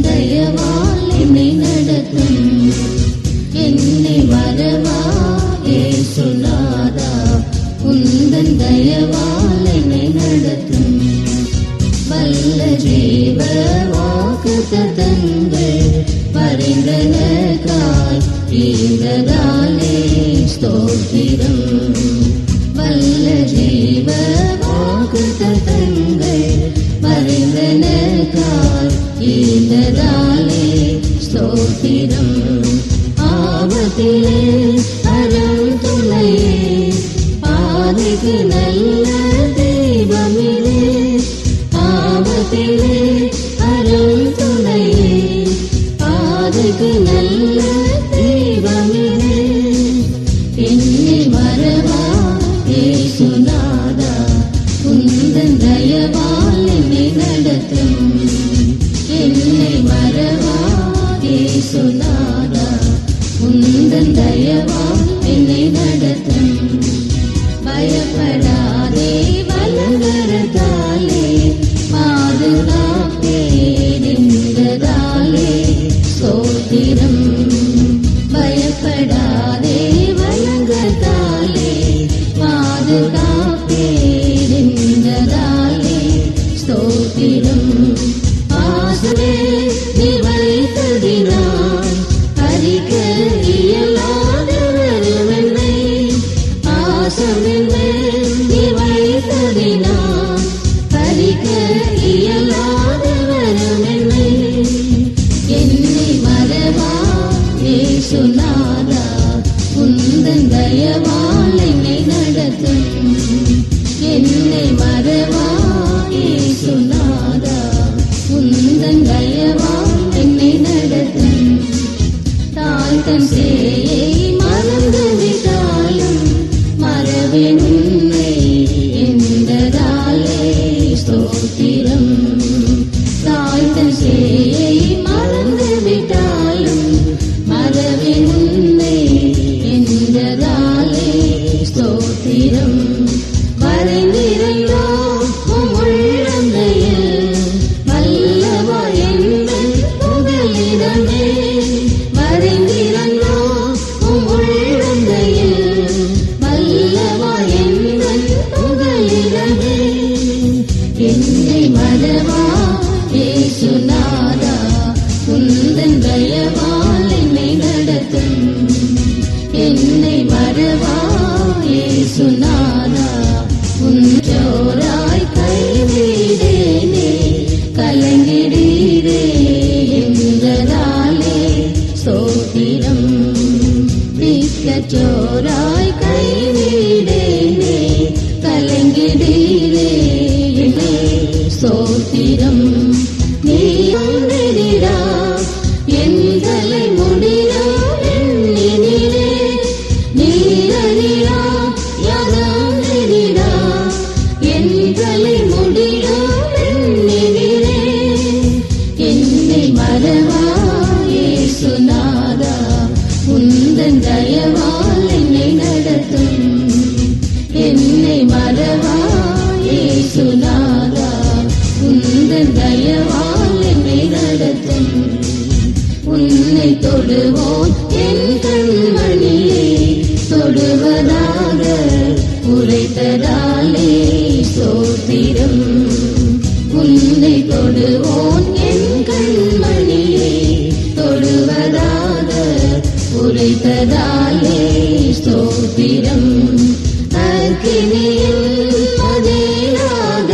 தயவால் என்னை நடத்தும். என்னை மறவா இயேசுநாதா, உந்தன் தயவால் என்னை நடத்தும். வல்ல ஜீவ வாக்குத்தத்தங்கள் பரிந்தனக்காய் ஈந்ததாலே ஸ்தோத்திரம். வல்ல ஜீவ வாக்குத்தத்தங்கள் பரிந்தனக்காய் ஈந்ததாலே ஸ்தோத்திரம். ஆபத்திலே அருள் துணையே, பாதைக்கு நல்ல தெய்வமிலே. ஆபத்திலே அருள் துணையே, பாதைக்கு நல்ல தெய்வமிலே. என்னை மறவா இயேசுநாதா, உந்தன் தயவால் என்னை நடத்தும். என்னை மறவா இயேசுநாதா, உந்தன் தயவால் என்னை நடத்தும். பயப்படாதே வலங்கரத்தாலே பாதுகாப்பேனென்றதாலே ஸ்தோத்திரம். பயப்படாதே வலங்கரத்தாலே பாதுகாப்பேனென்றதாலே ஸ்தோத்திரம். ஆசவே நீ வைத்ததினால் அறிக்க இயலாதவருமென்னை. ஆசமென்னை நீ வைத்ததினால் அறிக்க இயலாதவருமென்னை. என்னை மறவா இயேசுநாதா, உந்தன் தயவால் என்னை நடத்தும். என்னை மறவா இயேசுநாதா, உந்தன் தயவால் என்னை நடத்தும். தாய் தன் சேயை மறந்து விட்டாலும் மறவேன் உன்னை என்றதாலே ஸ்தோத்திரம். தாய் தன் சேயை மறந்து விட்டாலும் மறவேன் உன்னை என்றதாலே ஸ்தோத்திரம். மறைந்திருந்தோ உம் உள்ளங்கையில் வல்லவா எங்கள் புகலிடமே. மறைந்திருந்தோ உம் உள்ளங்கையில் வல்லவா எங்கள் புகலிடமே. என்னை மறவா இயேசுநாதா, உந்தன் தயவால் என்னை நடத்தும். என்னை மறவா இயேசுநாதா, உன்றோராய் கைவிடேனே. கலங்கிடீரே என்றதாலே ஸ்தோத்திரம். மிக்கச்சோராய் கைவிடேனே. கலங்கிடீரே ஸ்தோத்திரம். நீ ஒன்றிடா என் தலை முடியா எண்ணினிலே. நீரறியா யதா என் தலை முடியா எண்ணினிலே. என்னை மறவா இயேசுநாதா, உந்தன் தயவால் என்னை நடத்தும். என்னை மறவா இயேசுநாதா, உந்தன் தயவால் என்னை நடத்தும். உன்னை தொடுவோன் என் கண்மணியை தொடுவதாக உரைத்ததாலே ஸ்தோத்திரம். உன்னை தொடுவோன் என் கண்மணியை தொடுவதாக உரைத்ததாலே ஸ்தோத்திரம். அக்கினியில் பதிலாக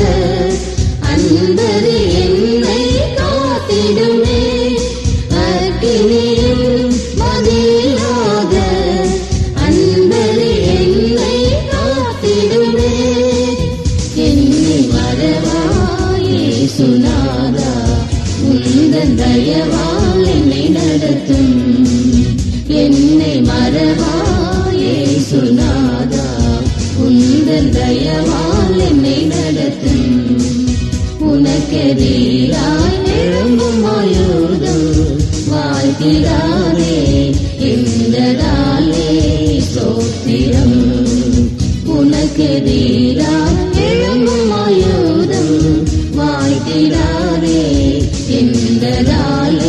அன்பரே என்னை காத்திடுமே. அக்கினியில் பதிலாக அன்பரே என்னை காத்திடுமே. என்னை மறவா இயேசுநாதா, உந்தன் தயவால் என்னை நடத்தும். என்னை மறவா இயேசுநாதா, உந்தன் தயவால் என்னை நடத்தும். உனக்கெதிராய் எழும்பும் ஆயுதம் வாழ்த்திடாதே என்றதாலே ஸ்தோத்திரம். உனக்கெதிராய் எழும்பும் ஆயுதம் வாழ்த்திடாதே என்றதாலே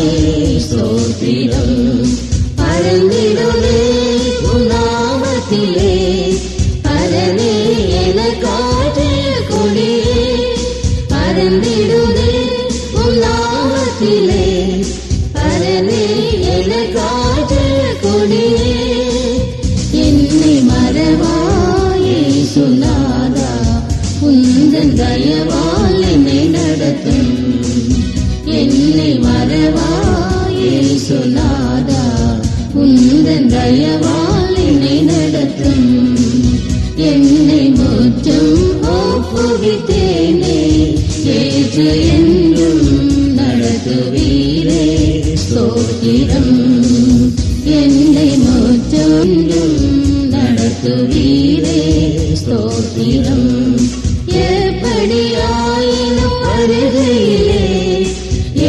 மறவாயே சொன்னாதா உந்தன் தயவால் என்னை நடத்தும் என்னை முற்றும் ஒப்புவித்தேனே ஏற்று என்றும் நடத்துவீரே ஸ்தோத்திரம் என்னை முற்றும் நடத்துவீரே ஸ்தோத்திரம் எப்படியாயினும் வருகையிலே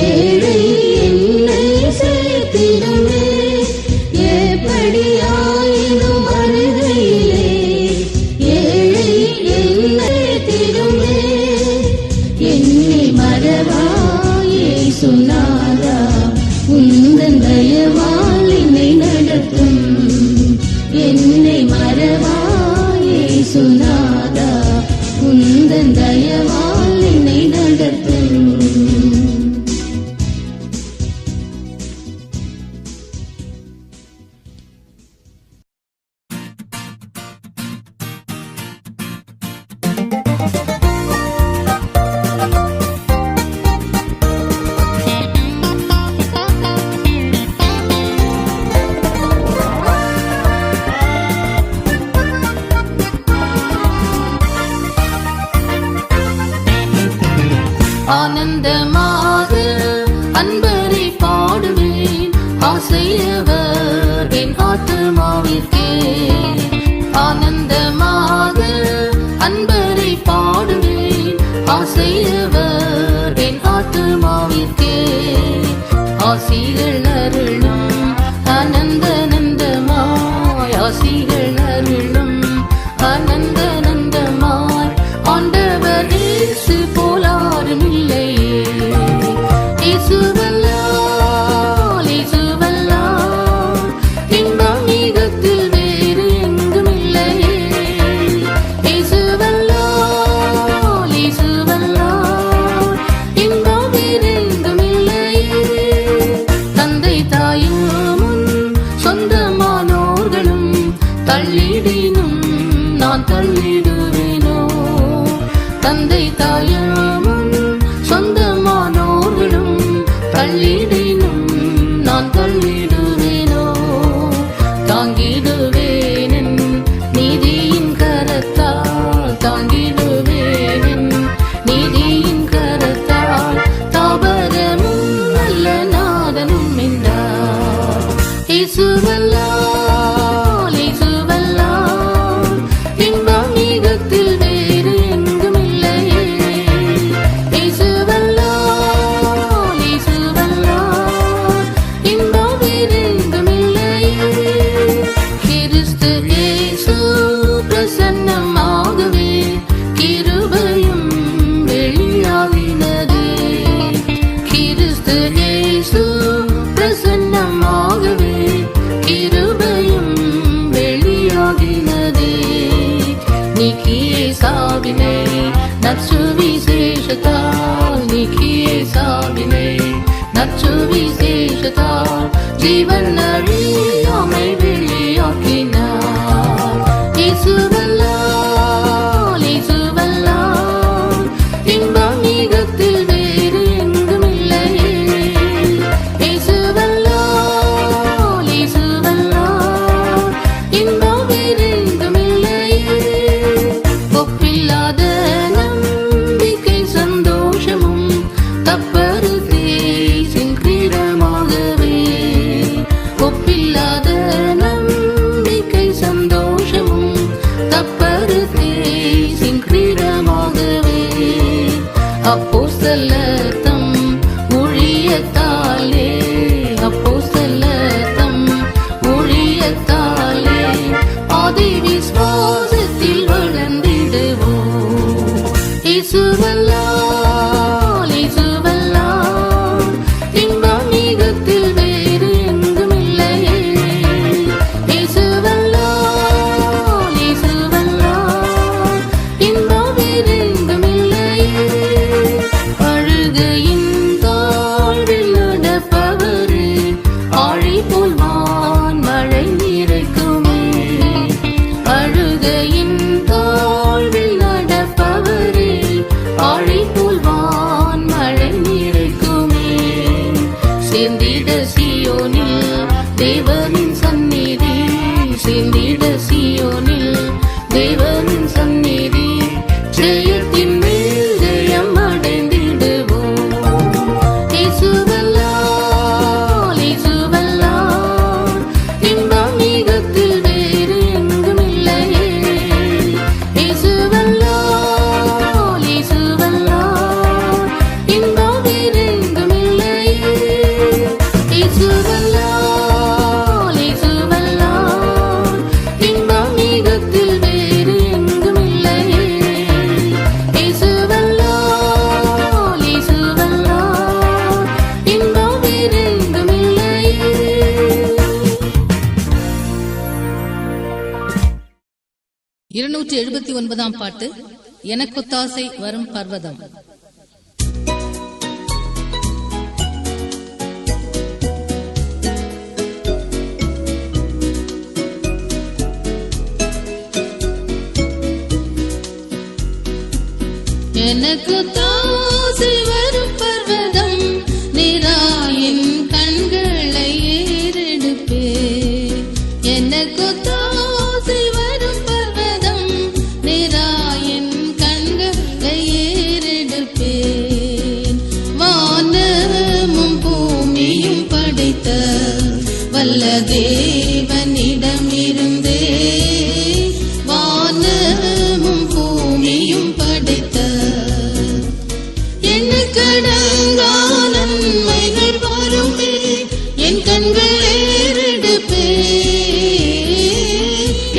ஏழை என்னை சேர்த்திடுமே எப்படியாயினும் வருகையிலே ஏழை என்னை சேர்த்திடுமே என்னை மறவாயே சொன்னாரா உந்தன் தயவால் என்னை நடத்தும் என்னை மறவாயே சொன்னாரா உந்தன் தயவால் என்னை நடத்தும். ஆனந்தமாக அன்பரை பாடுவேன் ஆசையவர் என் ஆத்துமாவிற்கே ஆனந்தமாக அன்பரை பாடுவேன் ஆசையவர் என் ஆத்துமாவிற்கே ஆசிகள் அருளும் அனந்தமாய் ஆசிகள் அருளும் அனந்தமாய் ஆண்டவர் இயேசு போலாரும் இல்லையே இயேசுவல்லால் இயேசுவல்லால் இன்பம் மிகத்தில் வேறு எங்கும் இல்லையே இயேசுவல்லால் இயேசுவல்லால் இன்பம் வேறு எங்கும் இல்லையே தந்தை தாயும் முன் சொந்தமானோர்களும் தள்ளிடினும் நான் தள்ளிடுவேனோ தந்தை தாயமும் சொந்தமானோர்களும் தள்ளிடினும் நான் தள்ளிடுவேனோ தாங்கிடுவேன் நீதியின் கரத்தால் தாங்கிடுவேன் நீதியின் கரத்தால் தாபரமும் நல்ல நாதனும் என்றார் இயேசுவல்லால் இயேசுவல்லால் இன்பம் மிகத்தில் வேறு எங்கும் இல்லையே இயேசுவல்லால் இயேசுவல்லால் இன்பம் வேறு எங்கும் இல்லையே கிறிஸ்து இயேசு பிரசன்னமாகவே கிருபையும் வெளியாகினதே கிறிஸ்து இயேசு பிரசன்னமாகவே கிருபையும் வெளியாகினதே நீக்கியே சாவினை நற்சுவிசேஷத்தால் நீக்கியே சாவினை நற்சுவிசேஷத்தால் ஜீவன் அழியாமை வெளியாக்கினார் இயேசுவல்லால் இயேசுவல்லால் இன்பம் மிகத்தில் வேறு எங்கும் இல்லையே இயேசுவல்லால் இயேசுவல்லால் இன்பம் வேறு எங்கும் இல்லையே ஒப்பில்லாத நம்பிக்கை சந்தோஷமும் தப்பரு தேசின் கிரீடமாகவே ஒப்பில்லாத நம்பிக்கை சந்தோஷமும் தப்பரு தேசின் கிரீடமாகவே அப்போஸ்தலர் தம் ஊழியத்தாலே அப்போஸ்தலர் தம் ஊழியத்தாலே ஆதி விசுவாசத்தில் வளர்ந்திடுவோம் இயேசுவல்லால் இயேசுவல்லால் இன்பம் மிகத்தில் வேறு எங்கும் இல்லையே இயேசுவல்லால் இயேசுவல்லால் இன்பம் வேறு எங்கும் இல்லையே அழுகையின் தாழ்வில் நடப்பவரே ஆழி போல் வான் மழை நிறைக்குமே அழுகையின் தாழ்வில் நடப்பவரே ஆழி போல் வான் மழை நிறைக்குமே சேர்ந்திட சீயோனில் தேவனின் சந்நிதி, சேர்ந்திட சீயோனில் தேவனின் சந்நிதி, ஜெயத்தின் மேல் ஜெயம் அடைந்திடுவோம். இயேசுவல்லால் இயேசுவல்லால் இன்பம் மிகத்தில் வேறு எங்கும் இல்லையே. இயேசுவல்லால் இயேசுவல்லால் இன்பம் வேறு எங்கும் இல்லையே. இயேசுவல்லால் இயேசுவல்லால் இன்பம் மிகத்தில் வேறு எங்கும் இல்லையே. இயேசுவல்லால் இயேசுவல்லால் இன்பம் வேறு எங்கும் இல்லையே. 279 பாட்டு. எனக்கொத்தாசை வரும் பர்வதம். எனக்கொத்தாசை வரும் பர்வதம், நிராயின் கண்களை ஏறெடுப்பே. எனக்கொத்தாசை வரும் பர்வதம், நிராயின் கண்களை ஏறெடுப்பேன். வானமும் பூமியும் படைத்த வல்ல தேவனிடமிருந்தே, வானமும் பூமியும் படைத்த கடங்கா நன்மைகள் வருமே, என் கண்கள் ஏறெடுப்பே.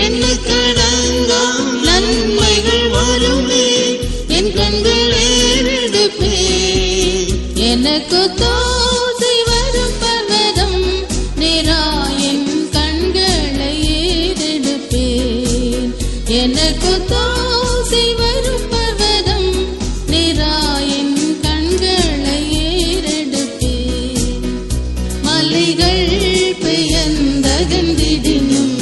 என்ன கடங்கா நன்மைகள் வருமே, என் கண்கள் ஏறெடுப்பே. எனக்கொத்தாசை வரும் பர்வதம், நிராயின் கண்களை ஏறெடுப்பேன். எனக்கொத்தாசை வரும் பர்வதம், நிராயின் கண்களை ஏறெடுப்பேன். மலைகள் பெயர்ந்தகன்றிடினும்,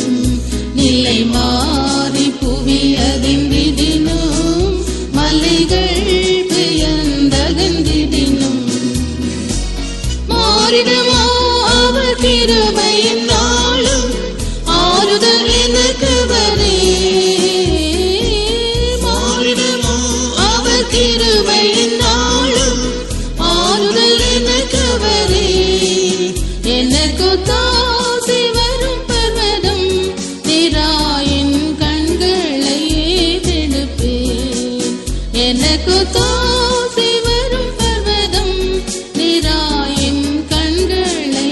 நிலை மாறி புவி அதிர்ந்திடினும். மலைகள் பெயர்ந்தகன்றிடினும், மாறிடுமோ அவர் கிருபையின் நாளும், ஆறுதல் எனக்கு வரே. மாறிடுமோ அவர் கிருபையின் நாளும், ஆறுதல் எனக்கு வரே. எனக்கொத்தாசை வரும் பர்வதம், நிராயின் கண்களை ஏறெடுப்பேன். எனக்கொத்தாசை வரும் பர்வதம், நிராயின் கண்களை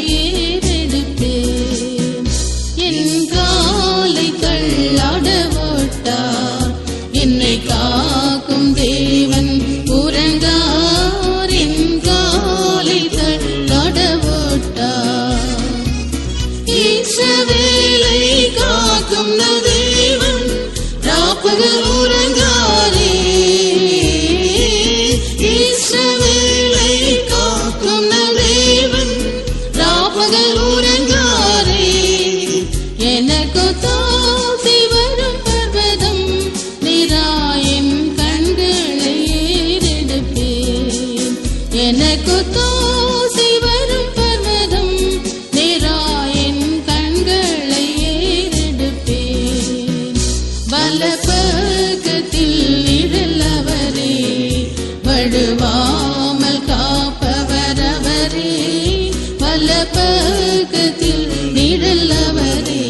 ஏறெடுப்பேன். என் காலை தள்ளாட ஓட்டார், என்னை காக்கும் தேவன் உறங்கார். என் காலை தள்ளாட ஓட்டார், இஸ்ரவேலை காக்கும் தேவன் ராப்பகல் உறங்காரே. இஸ்ரவேலை காக்கும் தேவன் ராப்பகல் உறங்காரே. எனக்கொத்தாசை வரும் பர்வதம், நிராயின் கண்களை ஏறெடுப்பேன். எனக்கொத்தாசை வரும் பர்வதம், நிராயின் கண்களை ஏறெடுப்பேன். வலப்பக்கத்தில் நிழலவரே, வழுவாமல் காப்பவர் அவரே. வலப்பக்கத்தில் நிழலவரே,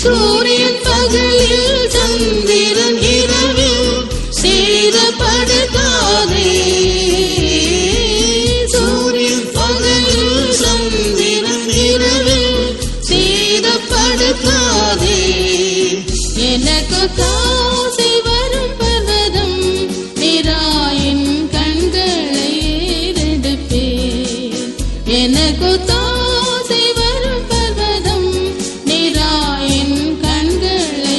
சூரியன் பகலில் சந்திரன் இரவில் சேதப்படுத்தாதே. சூரியன் பகலில் சந்திரன் இரவில் சேதப்படுத்தாதே. எனக்கொத்தாசை வரும் பர்வதம், நிராயின் கண்களை ஏறெடுப்பேன். எனக்கொத்தாசை வரும் பர்வதம், நிராயின் கண்களை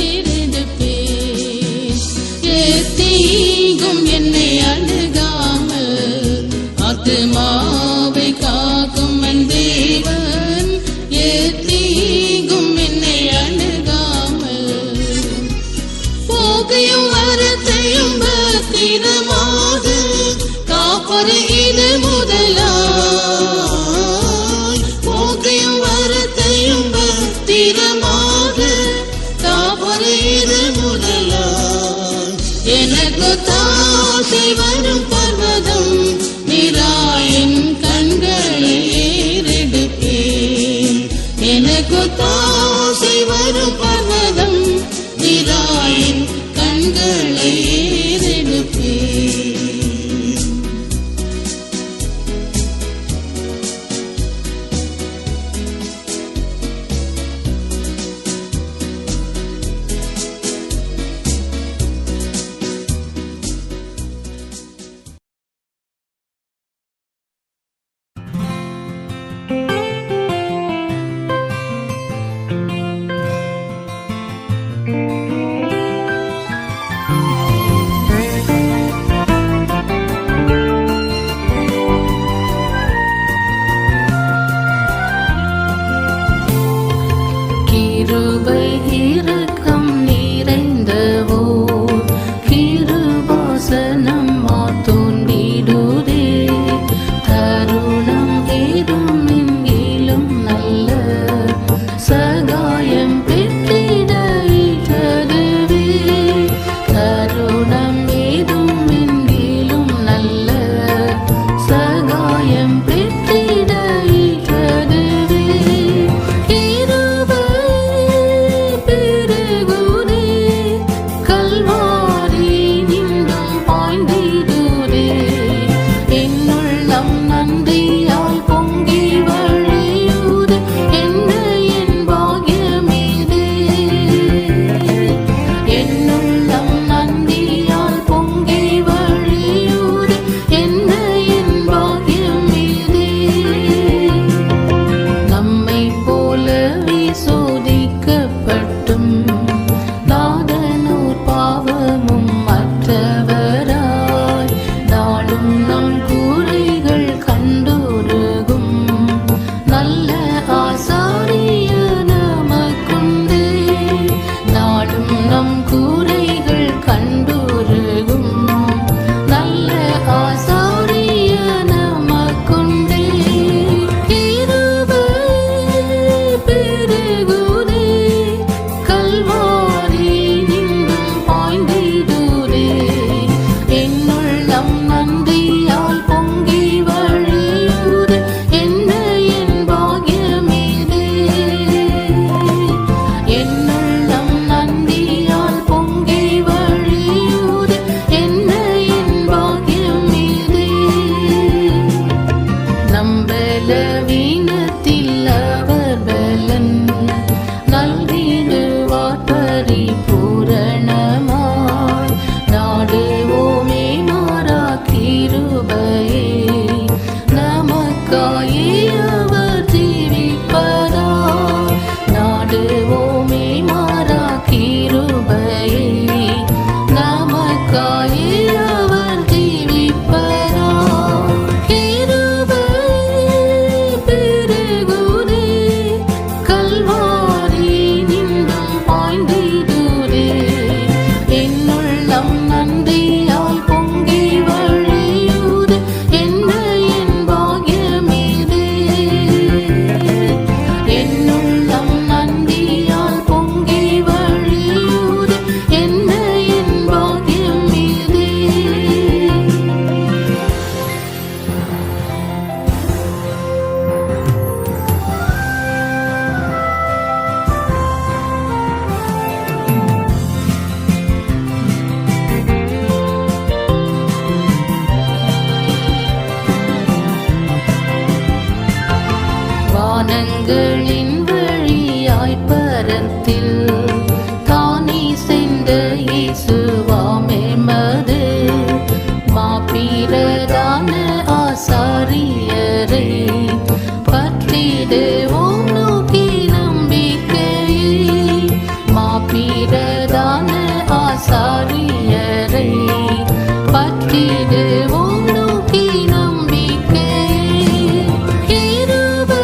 ஏறெடுப்பேன். எத்தீங்கும் என்னை அணுகாமல், ஆத்துமாவை காக்கும் என் தேவன். எத்தீங்கும் என்னை அணுகாமல், போகையும் வரத்தையும் பத்திரமாக காப்பது இது முதலா. ஆசை வரும் பர்வதம் நிராயின் கண்களை ஏறெடுப்பேன். எனக்கொத்தாசை வரும் பர்வதம் நிராயின் கண்களை ஏறெடுப்பேன். கிருபை இரக்கம் நிறைந்தவோர் கிருபாசனம் மாத்தோன்றிடுதே. தருணம் ஏதும் எங்கிலும் நல்ல சகாயம் பெற்றிட இட்டதுவே. தருணம் ஏதும் எங்கிலும் நல்ல சகாயம் பெற்றிட இட்டதுவே. வானங்களின் வழியாய் பரத்தில் தானே சென்ற இயேசுவாமே மது மாப்பிரதான ஆசாரியரை பற்றிடுவோம் நோக்கி நம்பிக்கையை. மாப்பிரதான ஆசாரியரை பற்றிடுவோம் நோக்கி நம்பிக்கையை. கிருபை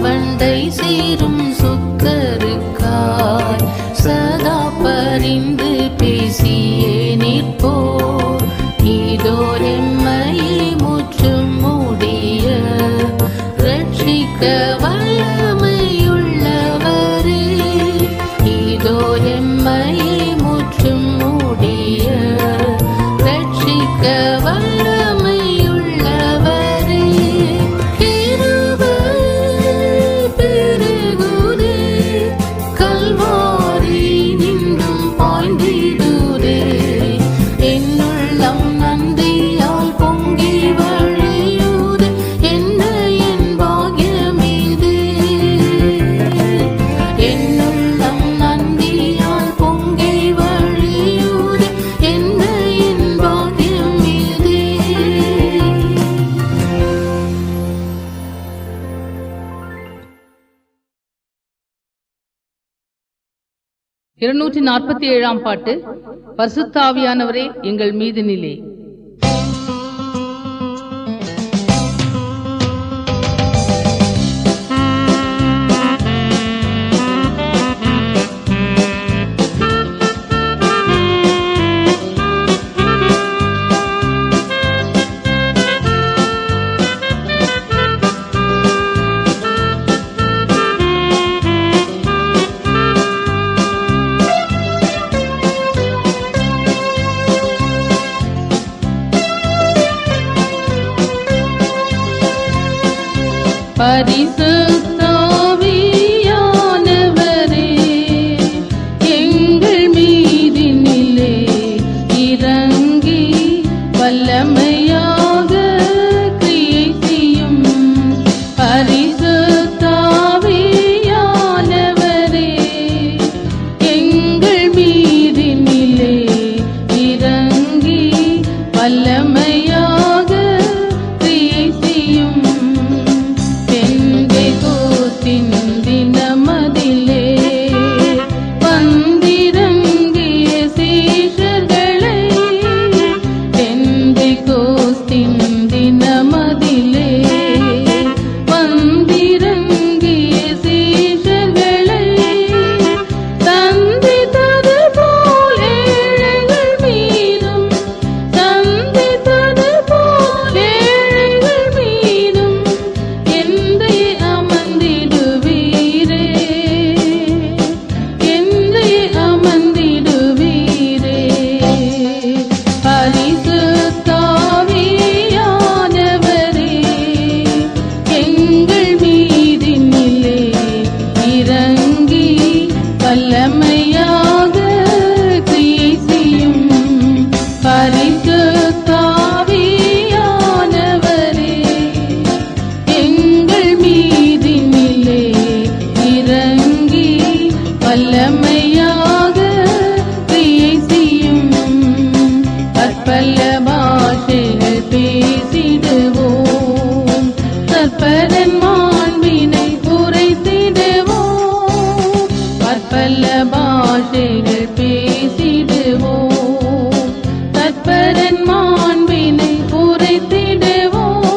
அவண்டை சேரும் சுத்தருக்காய் சதா பரிந்து பேசியே நிற்போர். இதோ எம்மையை முற்றும் மூடிய ரட்சிக்க வல்லமையுள்ளவரே. இதோ எம்மையை முற்றும் மூடிய ரட்சிக்க வல்லமையுள்ளவரே. கிருபை பெருகுதே, கல்வாரி நின்றும் பாய்ந்திடுதே. என்னுள்ளம் நன்றியால் பொங்கி வழியுதே, என்ன என் பாக்கியமிது. என்னுள்ளம் நன்றியால் பொங்கி வழியுதே, என்ன என் பாக்கியமிது. 247 பாட்டு. பரிசுத்த ஆவியானவரே எங்கள் மீது நிலே. பரிசுத்த ஆவியானவரே எங்கள் மீதினிலே இறங்கி வல்லமையாக கிரியை செய்யும். பரிசுத்த ஆவியானவரே எங்கள் மீதினிலே இறங்கி வல்லமையாக கிரியை செய்யும். தினமதிலே வந்திறங்கிய சீஷர்களை, பெந்தெகோஸ்தின் தினமதிலே வந்திறங்கிய சீஷர்களை தந்தித்தது போல் ஏழைகள் மீதும், தந்தித்தது போல் ஏழைகள் மீதும் எந்தை அமர்ந்திடுவீரே, எந்தை அமர்ந்திடுவீரே. பரிசுத்த ஆவியானவரே எங்கள் மீதினிலே இறங்கி வல்லமையாக கிரியை செய்யும். பரிசுத்த ஆவியானவரே எங்கள் மீதினிலே இறங்கி வல்லமையாக கிரியை செய்யும். பற்பல பாஷைகள் பேசிடுவோம், தற்பரன் மாண்பினை உரைத்திடுவோம். பற்பல பாஷைகள் பேசிடுவோம், தற்பரன் மாண்பினை உரைத்திடுவோம்.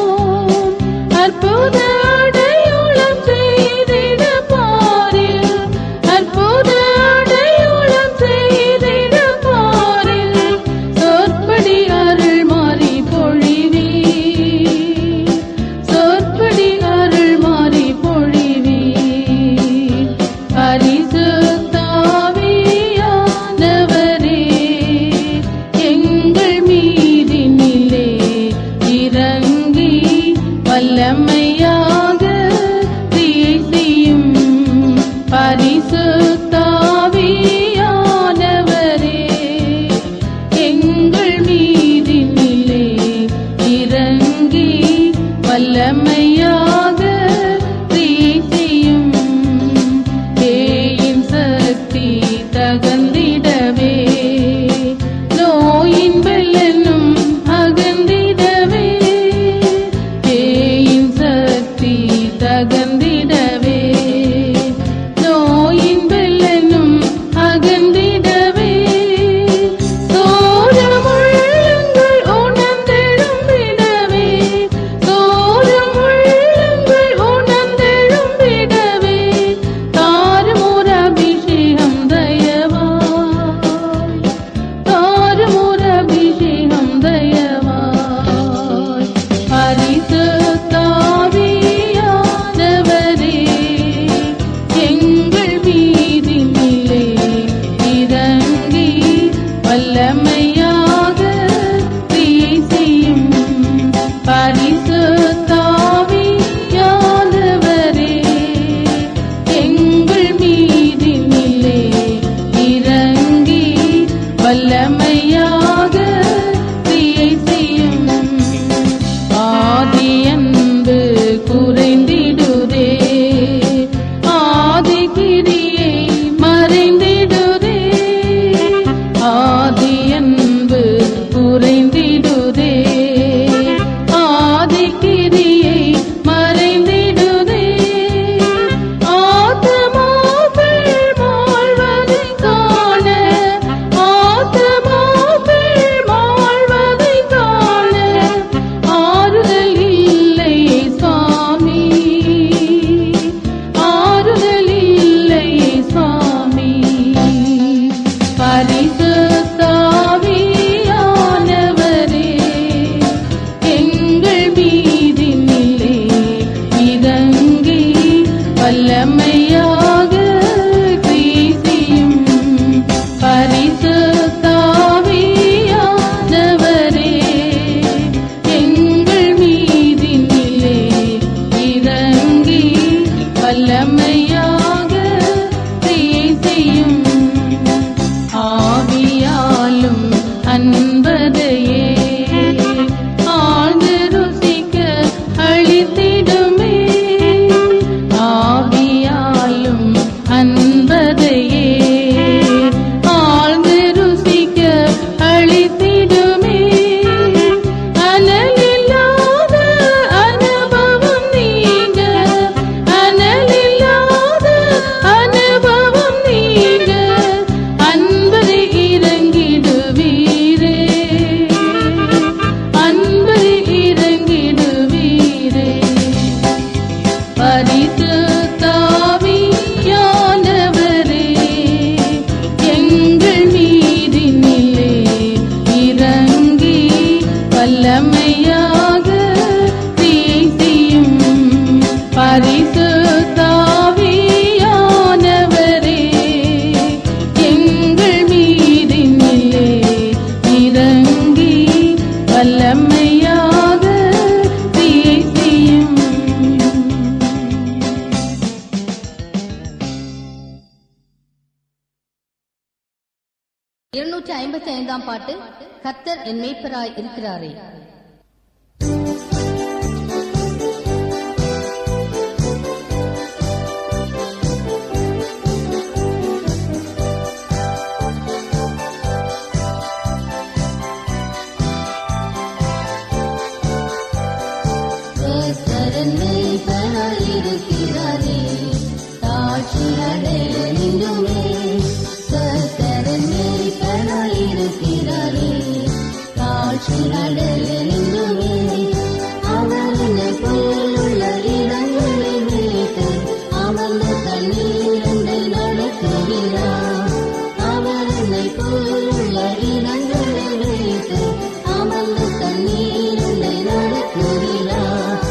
அற்புத அடையாளம் செய்திட பாரில், அற்புத வல்லமையாக கிறிஸ்தியும் பரிசுத்த ஆவியானவரே எங்கள் மீதினிலே இறங்கி வல்லமையாக கிறிஸ்தியும் ஆவியாலும் அன்பதையே ஆழ்ந்து ருசிக்க அளித்திடுமே ஆவியாலும் அன்பதையே ஆழ்ந்து ருசிக்க அளித்திடுமே அனலில்லாத அனுபவம் நீங்க அனலில்லாத அனுபவம் நீங்க அன்பரை இறங்கிடுவீரே அன்பரை இறங்கிடுவீரே பரிசுத்த ஆவியானவரே எங்கள் மீதினிலே இறங்கி வல்லமையாக கிறிஸ்தியும் பரிசுத்த ஆவியானவரே எங்கள் மீதினிலே இறங்கி வல்லமையாக கிறிஸ்தியும் 255 பாட்டு கர்த்தர் என் மேய்ப்பராய் இருக்கிறாரே. கர்த்தர் என் மேய்ப்பராய் இருக்கிறாரே, தாழ்ச்சி அடைய நின்றுமே. கர்த்தர் என் மேய்ப்பராய் இருக்கிறாரே, தாழ்ச்சி அடைய நின்றுமே. அவர் என்னை புல்லுள்ள இடங்களில் மேய்த்து அமர்ந்த தண்ணீரண்டை நடத்துகிறார். அவர் என்னை புல்லுள்ள இடங்களில் மேய்த்து அமர்ந்த தண்ணீரண்டை நடத்துகிறார்.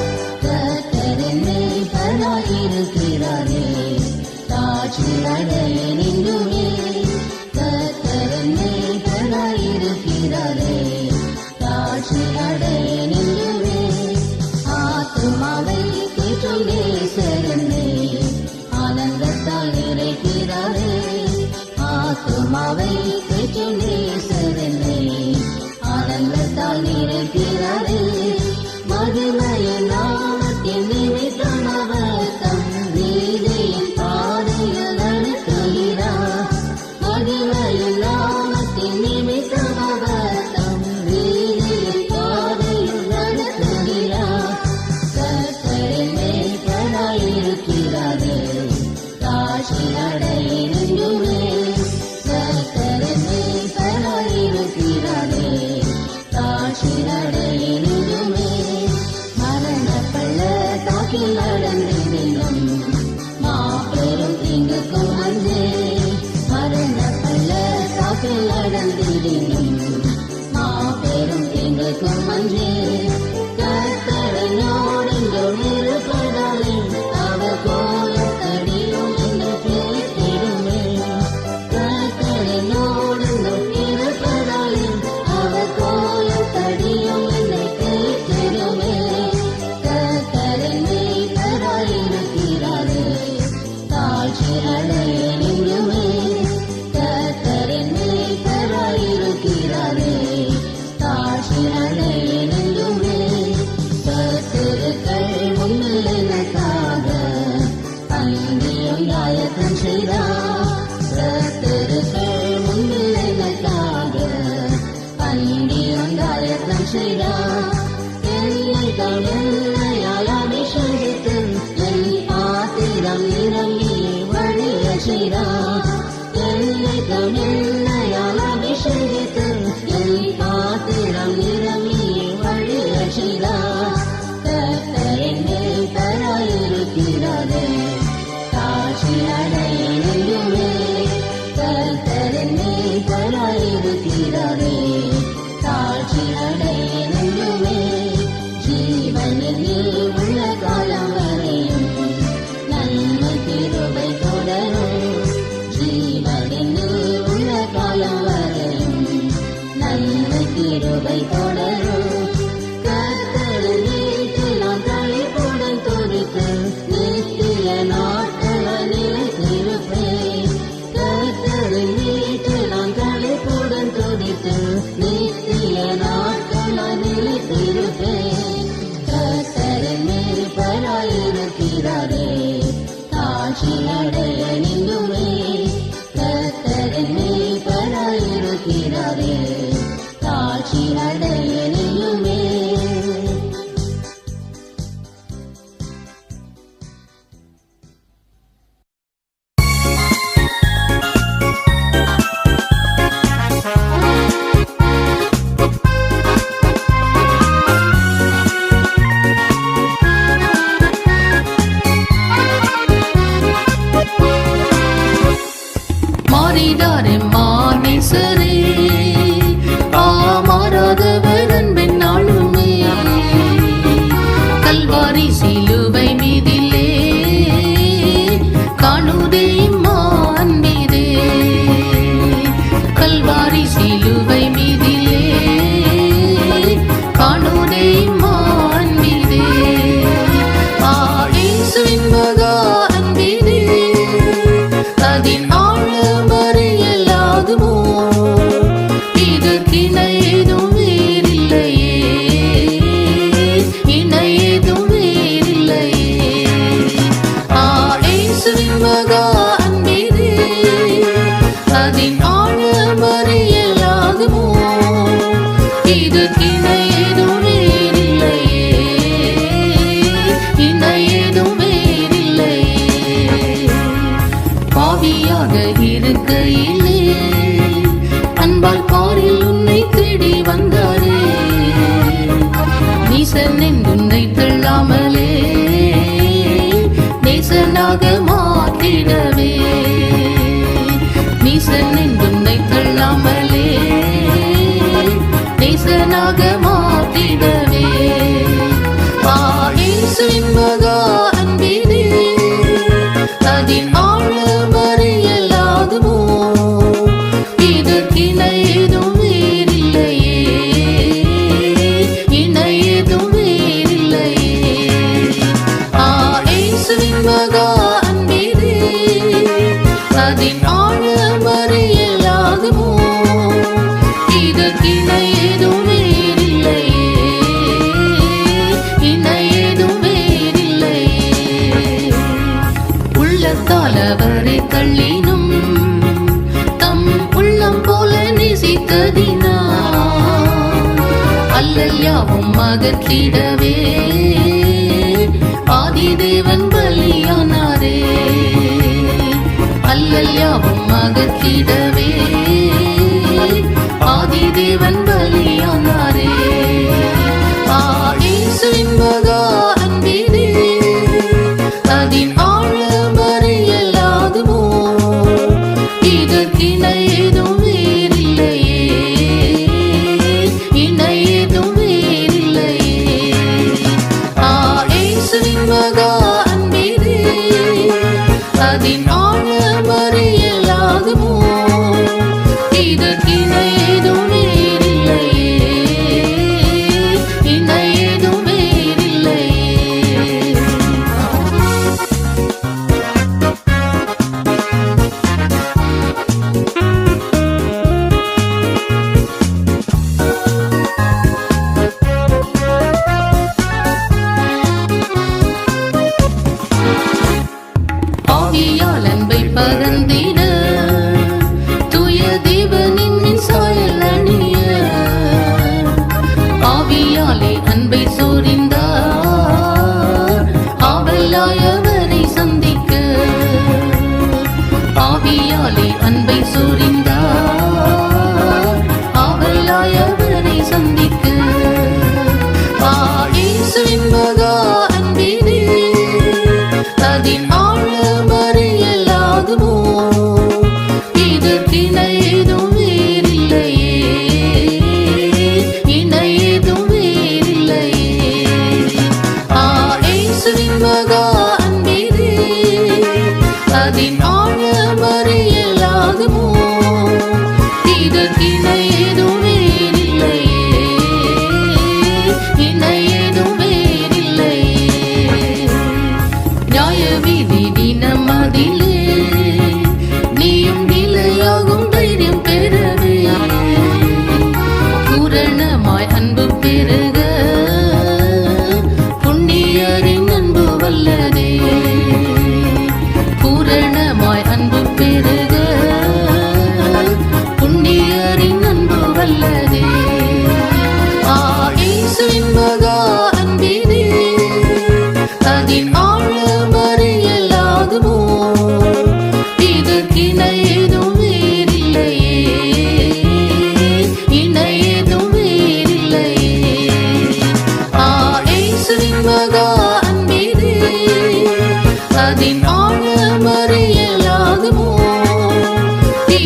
கர்த்தர் என் மேய்ப்பராய் இருக்கிறாரே, தாழ்ச்சி அடைய நின்றுமே. கர்த்தர் என் மேய்ப்பராய் இருக்கிறாரே, தாழ்ச்சி அடைய நின்றுமே. ஆத்துமாவை தேற்றும் நேசரனே, ஆனந்தத்தால் நிறைக்கிறாரே. ஆத்துமாவை தேற்றும் நேசரனே, ஆனந்தத்தால் நிறைக்கிறாரே. மகிமையின் நாமத்தின் நிமித்தம் அவர் தம் நீதியின் பாதையில் நடத்துகிறார். மகிமையின் நாமத்தின் நிமித்தம் அவர் தம் நீதியின் பாதையில் நடத்துகிறார். கர்த்தர் என் மேய்ப்பராய் இருக்கிறாரே, தாழ்ச்சி அடைய நின்றுமே. கர்த்தர் என் மேய்ப்பராய் இருக்கிறாரே, தாழ்ச்சி அடைய நின்றுமே. மரண பள்ளத்தாக்கில் நடந்திடும் மாபெரும் தீங்குக்கும் அஞ்சே. மரண பள்ளத்தாக்கில் நடந்திடும் மாபெரும் தீங்குக்கும் அஞ்சே. கர்த்தரனோடு என்றும் இருப்பதாலே அவர் கோலத்தடியும் என்று கேட்டிடுமே. கர்த்தரனோடு என்றும் இருப்பதாலே அவர் கோலத்தடியும் என்று கேட்டிடுமே. கர்த்தர் என் மேய்ப்பராய் இருக்கிறாரே, தாழ்ச்சி அடைய நின்றுமே. கர்த்தர் என் மேய்ப்பராய் இருக்கிறாரே, தாழ்ச்சி அடைய நின்றுமே. சத்துருக்கள் முன்னில் எனக்காக பந்தியும் ஆயத்தம் செய்தார். சத்துருக்கள் முன்னில் எனக்காக பந்தியும் ஆயத்தம் செய்தார். என்னை தமிழ்மையால் அபிஷேகித்து என் பாத்திரம் நிரம்பி வழிய செய்தார். என்னை தமிழ்மையால் அபிஷேகித்து என் பாத்திரம் நிரம்பி வழிய செய்தார். கர்த்தர் என் மேய்ப்பராய் இருக்கிறாரே, தாழ்ச்சி அடைய நின்றுமே. கர்த்தர் என் மேய்ப்பராய் இருக்கிறாரே, தாழ்ச்சி அடைய நின்றுமே. ஜீவனில் உள்ள காலம் வரையும் நன்மை பெறும் தாழ்ச்சி அடைய நின்றுமே கர்த்தரின் மேய்ப்பராயிருக்கிறாரே தாழ்ச்சி அடைய நின்றுமே. மாறிடாரே மானேசரே மாறாதவர் அன்பின் நாளுமே கல்வாரி சிலுவை மீதிலே காணுதே மாண்பிதே கல்வாரி சிலுவை மீதிலே காணுதே மாண்பிதே இயேசுவின் மகா அன்பிதே அதின் ஆழம் அறியலாகுமோ இதற்கிணை ஏதும் வேறில்லையே இணை ஏதும் வேறில்லையே இயேசுவின் மகா அன்பிதே அதின் ஆழம் அறியலாகுமோ இதற்கிணை ஏதும் வேறில்லையே இணை ஏதும் வேறில்லையே. பாவியாக இருக்கையிலே அன்பால் பாரில் உன்னை தேடி வந்தாரே நீசன் உன்னை தள்ளாமலே நேசனாக மாற்றிடவே நீசன் உன்னை தள்ளாமலே நேசனாக மாற்றிடவே இயேசுவின் மகா அன்பிதே அதின் ஆழம் அறியலாகுமோ இதற்கிணை ஏதும் வேறில்லையே இணை ஏதும் வேறில்லையே. இயேசுவின் மகா அன்பிதே அதின் ஆழம் அறியலாகுமோ இதற்கிணை ஏதும் வேறில்லையே இணை ஏதும் வேறில்லையே. உள்ளத்தால் அவரை தள்ளினும் தம் உள்ளம் போல நேசித்ததினா அல்லல் யாவும் அகற்றிடவே ஆதிதேவன் பலியானாரே அல்லல் யாவும் அகற்றிடவே ஆதிதேவன் பலியானாரே இயேசுவின் மகா அன்பிதே அதின் ஆழம் அறியலாகுமோ இதற்கிணை ஏதும் வேறில்லையே இணை ஏதும் வேறில்லையே. இயேசுவின் மகா அன்பிதே அதின் ஆழம் அறியலாகுமோ இதற்கிணை ஏதும் வேறில்லையே இணை ஏதும் வேறில்லையே. ஆவியால் அன்பை பகர்ந்திட தூய தேவனின் மின்சாயல் அணிய ஆவியாலே அன்பை சொரிந்தார் ஆவலாயவரை சந்திக்க ஆவியாலே அன்பை சொரிந்தார் ஆவலாயவரை சந்திக்க இயேசுவின் மகா அன்பிதே அதின் ஆழம் அறியலாகுமோ இதற்கிணை ஏதும் வேறில்லையே இணை ஏதும் வேறில்லையே. இயேசுவின் மகா அன்பிதே அதின் ஆழம் அறியலாகுமோ இதற்கிணை ஏதும் வேறில்லையே இணை ஏதும் வேறில்லையே. நியாய வீதி தினம் அதிலே நீயும் நிலையாகும் தைரியம் பெறவே பூரணமாய் அன்பு பெருக புண்ணியரின் அன்பு வல்லதே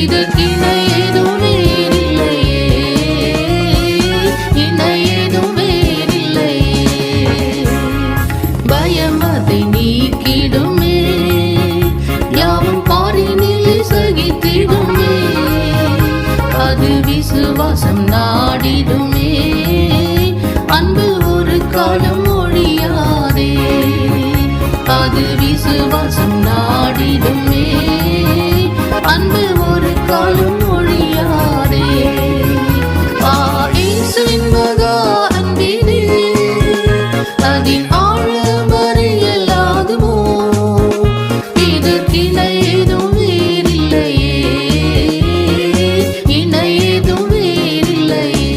இதற்கிணை ஏதும் வேறில்லையே, இணை ஏதும் வேறில்லையே. பயம் அதை நீக்கிடுமே, யாவும் பாரினிலே சகித்திடுமே. அது விசுவாசம் நாடிடுமே, அன்பு ஒரு காலம் ஒழியாதே. அது விசுவாசம் நாடிடுமே, அன்பு ஒரு காலம் ஒழியாதே. இயேசுவின் மகா அன்பினே, அதின் ஆழம் அறியலாகுமோ. இதற்கிணை ஏதும் வேறில்லையே, இணை ஏதும் வேறில்லையே.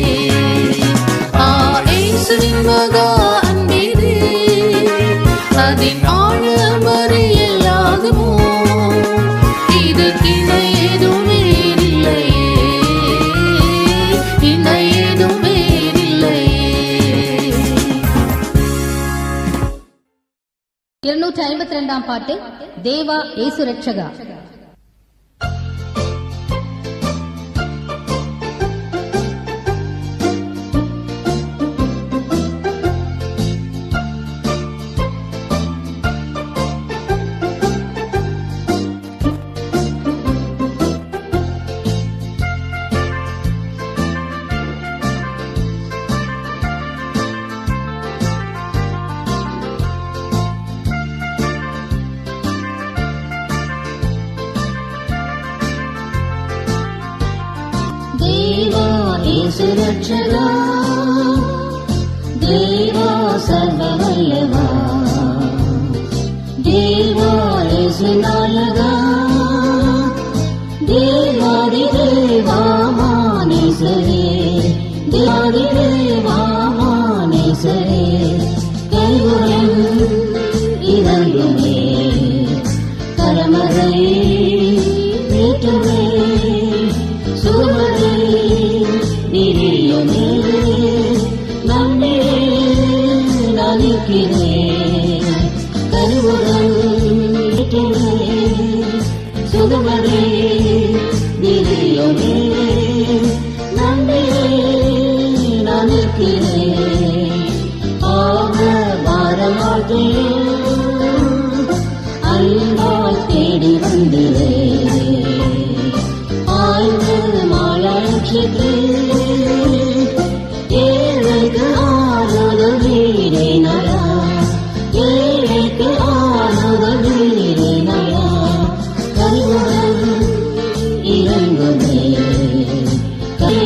இயேசுவின் மகா அன்பினே, அதின் ஆழம் அறியலாகுமோ. இதற்கிணை ஏதும் வேறில்லையே, இணை ஏதும் வேறில்லையே. 252 பாட்டு. தேவா இயேசு ரட்சகா. தேவா இயேசு ரட்சகா, தேவா சர்வ வல்லவா, தேவா இயேசு நாயகா, தேவாதி தேவா மானேசரே, தேவாதி தேவா மானேசரே. கைவுடன் இறங்குமே, கரமதை நீட்டுமே, சுகமதை நிறியுமே. நம்பே நலிக்கிறேன், கருவுடன் நீட்டுமே, சுகமதை நிறியுமே. நம்பே நலிக்கிறேன், ஆக வாரமாட்டே அன்பால் தேடி வந்ததே. ஆய்வு மாலாட்சிக்கு ஏழைக்கு ஆளுதல் வீரேனடா, ஏழைக்கு ஆளுதல் வீரேனடா. கருவுடன் இறங்குமே, கை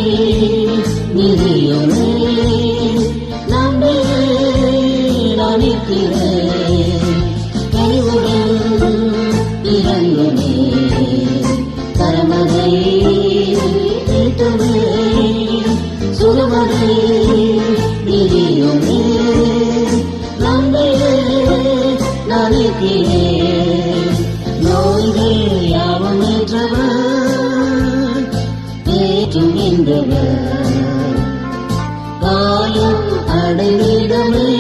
நிதியுமே. நம்பே நலிக்கிறேன், கருவுடன் இறங்குமே, கரமதை நீட்டுமே, சுகமதை நிதியுமே. நம்பே நலிக்கிறேன், நோய்கள் யாவும் ஏற்றவர், ஏற்றும் என்றவர். காயம் அடைந்திடமே,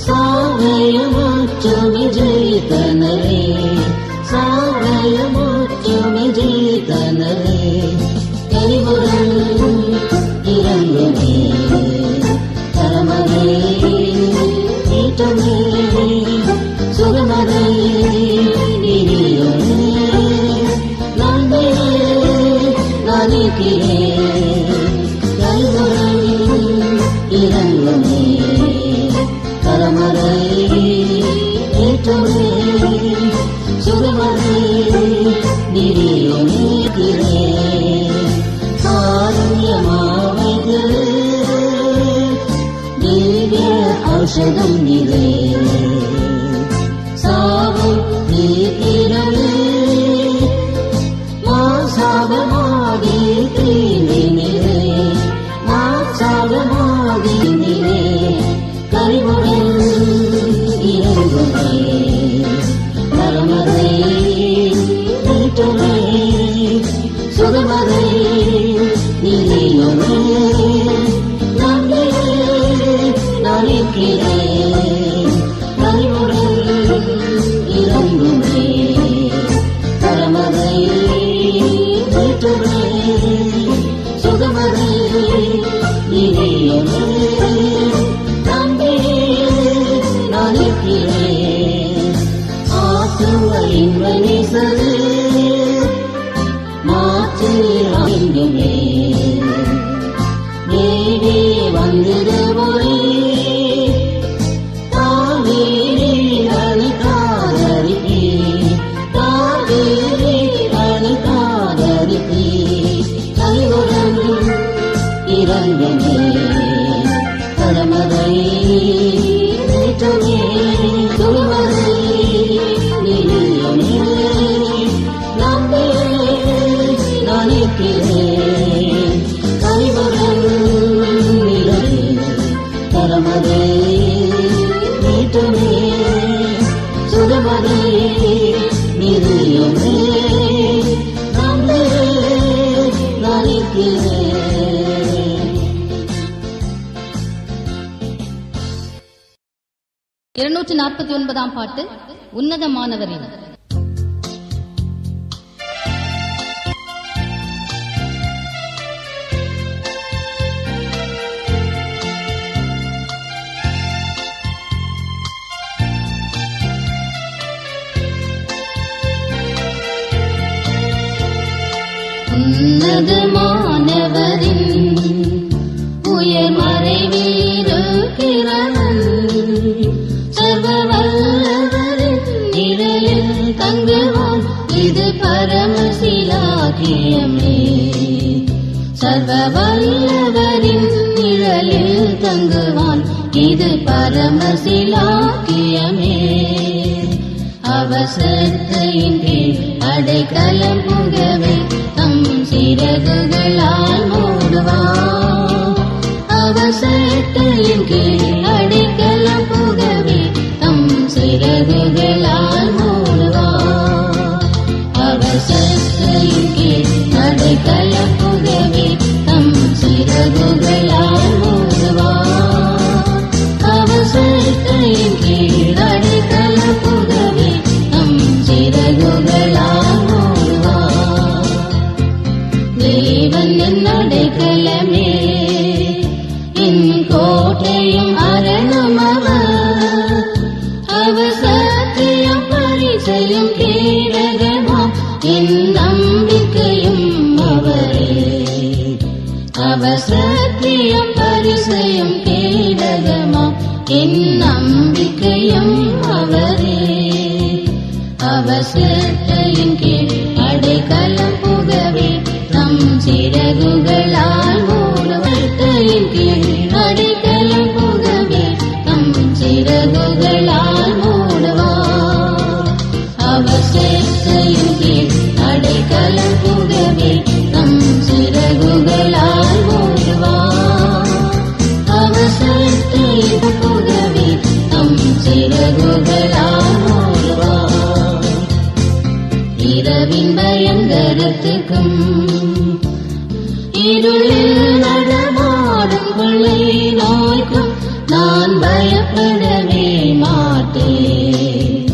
சாவையமுற்றுமே ஜெயித்தனரே, சாவையமுற்றுமே ஜெயித்தனரே. கரிவுடன் இறங்குமே, கரமதை நீட்டுமே, சுகமதை நிதியுமே. நம்பே நலிக்கிறேன், கரிவுடன் மாசுவ இன்பனீசரே மாற்றியுமே தேவி வந்திடுவோரே தாவீரி அணிகாதரிப்பி தாவீரி அணிகாதரிப்பி தலைவரன் இறங்குமே பரமதை நேற்றமே துருவதை நிலையமே நம்பே நான் இருக்கிறேன் தலைவரன் நிலை பரமதை நேற்றமே சுகமதை நிலையமே நம்பே நான் இருக்கிறேன். 249 பாட்டு உன்னதமானவரின். உன்னதமானவரின் உயர் மறைவிருக்கிறவன் சர்வ வல்லவரின் நிழலில் தங்குவான் இது பரமசிலாக்கியமே. சர்வ வல்லவரின் நிழலில் தங்குவான் இது பரமசிலாக்கியமே. அவசரத்தையின் கீழ் அடைக்கலம் புகவே தம் சிறகுகளால் மூடுவான். அவசரத்தையின் கீழ் அடைக்கலம் புகவே தம் சிறகுகளால் மூடுவான். அவசரத்தையின் கீழ் அடைக்கலம் புகவே தம் சிறகுகளால் மூடுவான். அவசரத்தையின் கீழ் அடைக்கலம் புகவே தம் சிறகுகளால் மூடுவான். தேவன் என் அடைக்கலமே என் கோட்டையும் அரணும் அவர். அவர் சத்தியம் பரிசையும் கேடகமாம் என் நம்பிக்கையும் அவரே. அவர் சத்தியம் பரிசையும் கேடகமாம் என் நம்பிக்கையும் அவரே. அவர் சத்தியின் கீழ் அடைக்கலம் புகவே தம் சிறகுகளால் மூடுவத்தையின் கீழ் அடைக்கலம் புகவே தம் சிறகுகளால் மூடுவார். அவர் சேத்தையின் கீழ் அடைக்கலம் புகவே தம் சிறகுகளால் மூடுவார். அவர் சேத்தையின் புகவே தம் சிறகுகளால் மூடுவார். இரவின் பயங்கரத்துக்கும் இருளில் நடமாடும் கொள்ளை நோய்க்கும் நான் பயப்படவே மாட்டேன்.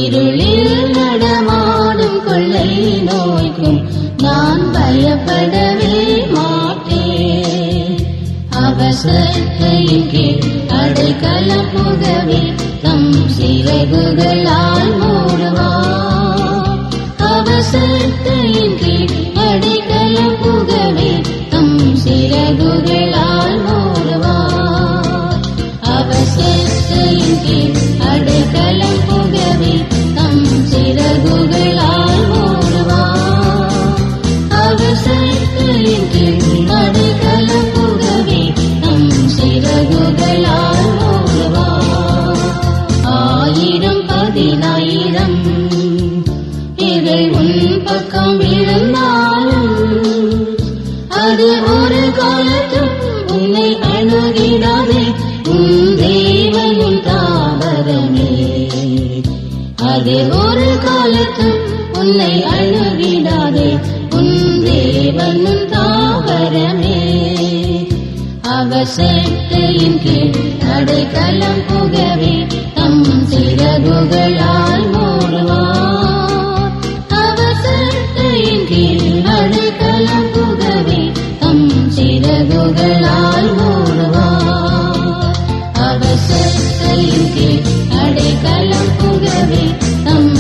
இருளில் நடமாடும் கொள்ளை நோய்க்கும் நான் பயப்படவே மாட்டேன். அவசரத்தையின் கீழ் அடைக்கலம் புகவே தம் சிறகுகளால் மூடுவார். அவசரத்தையின் கீழ் அடைக்கலம் புகவே தம் சிறகுகளால் மூடுவார். அவசரத்தையின் கீழ் அடைக்கலம் புகவே தம் சிறகுகளால் மூடுவார். அவசரத்தையின் கீழ் அடைக்கலம் புகவே தம் சிறகுகளால் மூடுவார். 1000 இதை உன் பக்கம் விழுந்தாலும் அது ஒரு காலத்தும் உன்னை அணுகிடாதே. உன் தேவனின் தாவரமே அது ஒரு காலத்தும் உன்னை அணுகிடாதே. உன் தேவனின் தாவரமே அவசரத்தையின் கீழ் அடைக்கலம் புகவே தம் சிறகுகளால் மூடுவார். அவசரத்தையின் கீழ் அடைக்கலம் புகவே தம் சிறகுகளால் மூடுவார். அவசரத்தையின் கீழ் அடைக்கலம் புகவே தம்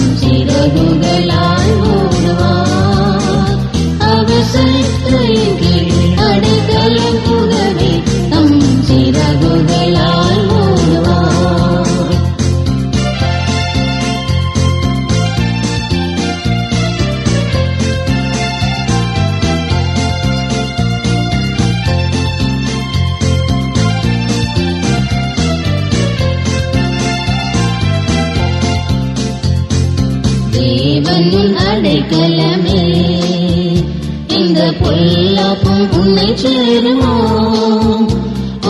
தேவனின் அடைக்கலமே இந்த பொல்லாப்பும் உன்னை சேருமோ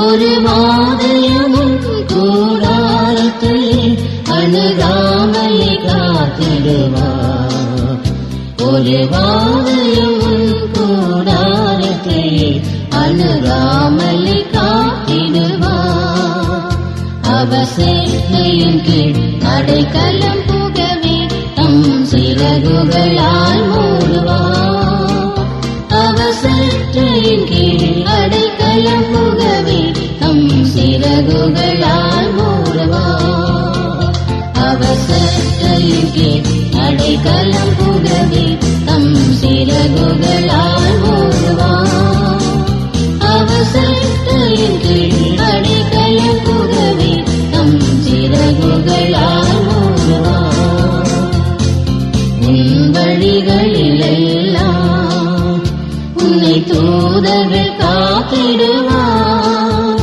ஒரு வாதையமும் கூடாரத்தை அணுகாமலே காத்திடுவார் ஒரு வாதையமும் கூடாரத்தை அணுகாமலே காத்திடுவார் அவசேட்டையின் கீழ் அடைக்கலம் புகவே தம் சிறகுகளால் மூடுவார் அவசேட்டையின் கீழ் அடைக்கலம் புகவே தம் சிறகுகளால் மூடுவார் அவசேட்டையின் கீழ் அடைக்கலம் புகவே தம் சிறகுகளால் மூடுவார் அவசேட்டையின் கீழ் அடைக்கலம் புகவே தம் சிறகுகளால் மூடுவார் உன் வழிகளிலெல்லாம் உன்னை தூதர்கள் காத்திடுவார்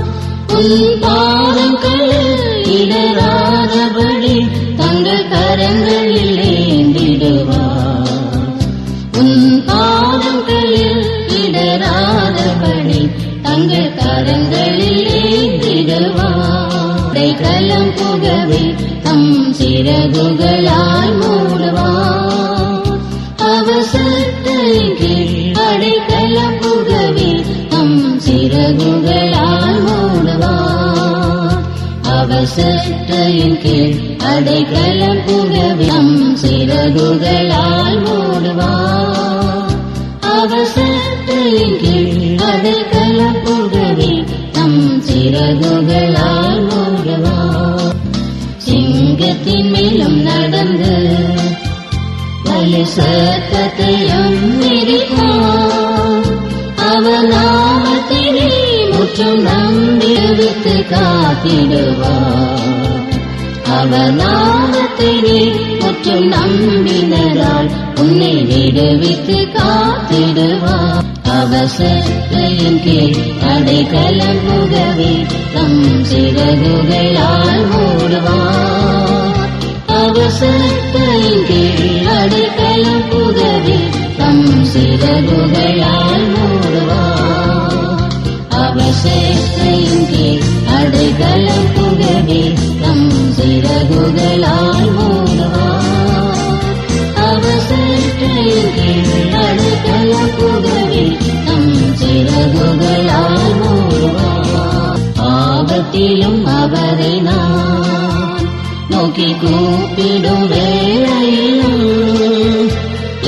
உன் பாதங்களில் இடராதபடி தங்கள் கரங்களில் ஏந்திடுவார் உன் பாதங்களில் இடராதபடி தங்கள் கரங்களில் ஏந்திடுவார் அடைக்கலம் புகவே தம் சிறகுகளால் மூடுவார் அவசரத்தின் கீழ் அடைக்கலம் புகவே தம் சிறகுகளால் மூடுவார் அவசரத்தின் கீழ் அடைக்கலம் புகவே தம் சிறகுகளால் மூடுவார் அவசரத்தின் கீழ் அடைக்கலம் புகவே தம் சிறகுகளால் மூடுவார் சிங்கத்தின் மேலும் நடந்து வலு சத்தத்தையும் மிதிப்பார் அவர் நாமத்தினை முற்றும் நம்பி விட்டு காத்திடுவார் அவர் நாமத்தினை முற்றும் நம்பினரால் உன்னை விடுவித்து காத்திடுவார் அவசரத்தின் கீழ் அடைக்கலம் புகவே தம் சிறகுகளால் மூடுவார் அவசரத்தின் கீழ் அடைக்கலம் புகவே தம் சிறகுகளால் மூடுவார் அவசரத்தின் கீழ் அடைக்கலம் புகவே தம் சிறகுகளால் மூடுவார் அவசரத்தின் கீழ் அடைக்கலம் புகவே தம் சிறகுகளால் மூடுவார் ஆபத்திலும் அவரை நான் நோக்கி கூப்பிடும் வேளையிலும்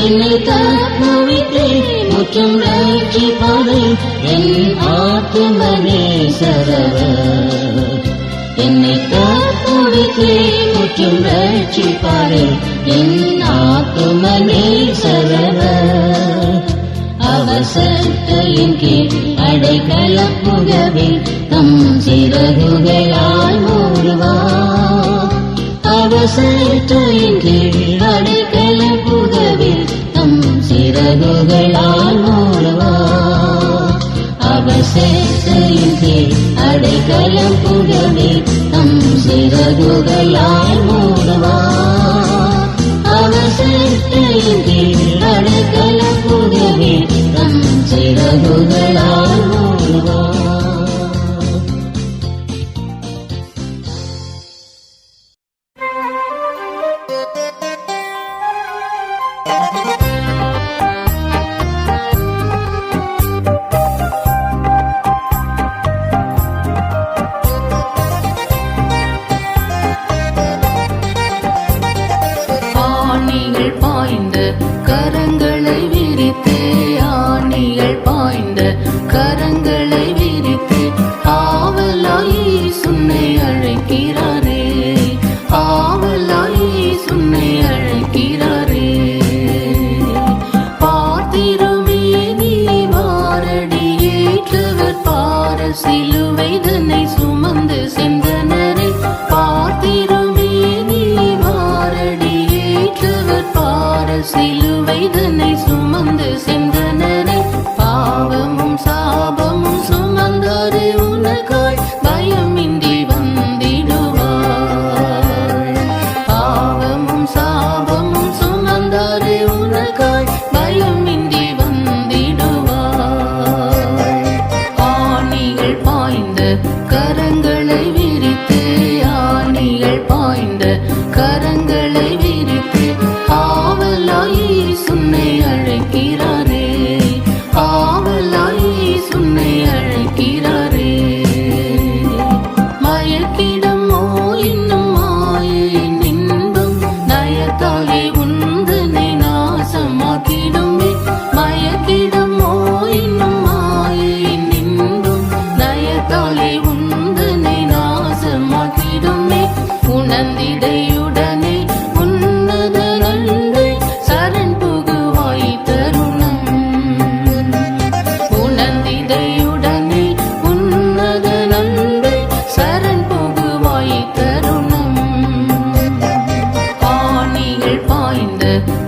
என்னை தப்புவித்தே முற்றும் ரட்சிப்பாரே என் ஆத்துமனே சரவர் என்னை தப்புவித்தே முற்றும் ரட்சிப்பாரே என் ஆத்துமனே சரவர் அவசரத்தின் கீழ் அடைக்கலம் புகவே தம் சிறகுகளால் மூடுவார் அவசரத்தின் கீழ் அடைக்கலம் புகவே தம் சிறகுகளால் மூடுவார் அவசரத்தின் கீழ் அடைக்கலம் புகவே தம் சிறகுகளால் மூடுவார் அவசரத்தின் கீழ் அடைக்கலம் புகவே தம் சிறகுகளால் மூடுவார் ஆணிகள் பாய்ந்த கரங்களை விரித்து ஆணிகள் பாய்ந்த கரங்களை விரித்து ஆவலாய் சுன்னை அழைக்கிறாரே ஆவலாய் சுன்னை அழைக்கிறாரே பார்த்திருமே நீ வாரடி ஏற்றவர் பார சிலுவை தன்னை சுமந்து சென்றனரே பார்த்திருமே நீ வாரடி ஏற்றவர் பார சிலுவை தன்னை சுமந்து சென்றனரே பாவமும் சாபமும் சுமந்தாரே உனக்காய் பயமின்றி வந்திடுவார் பாவமும் சாபமும்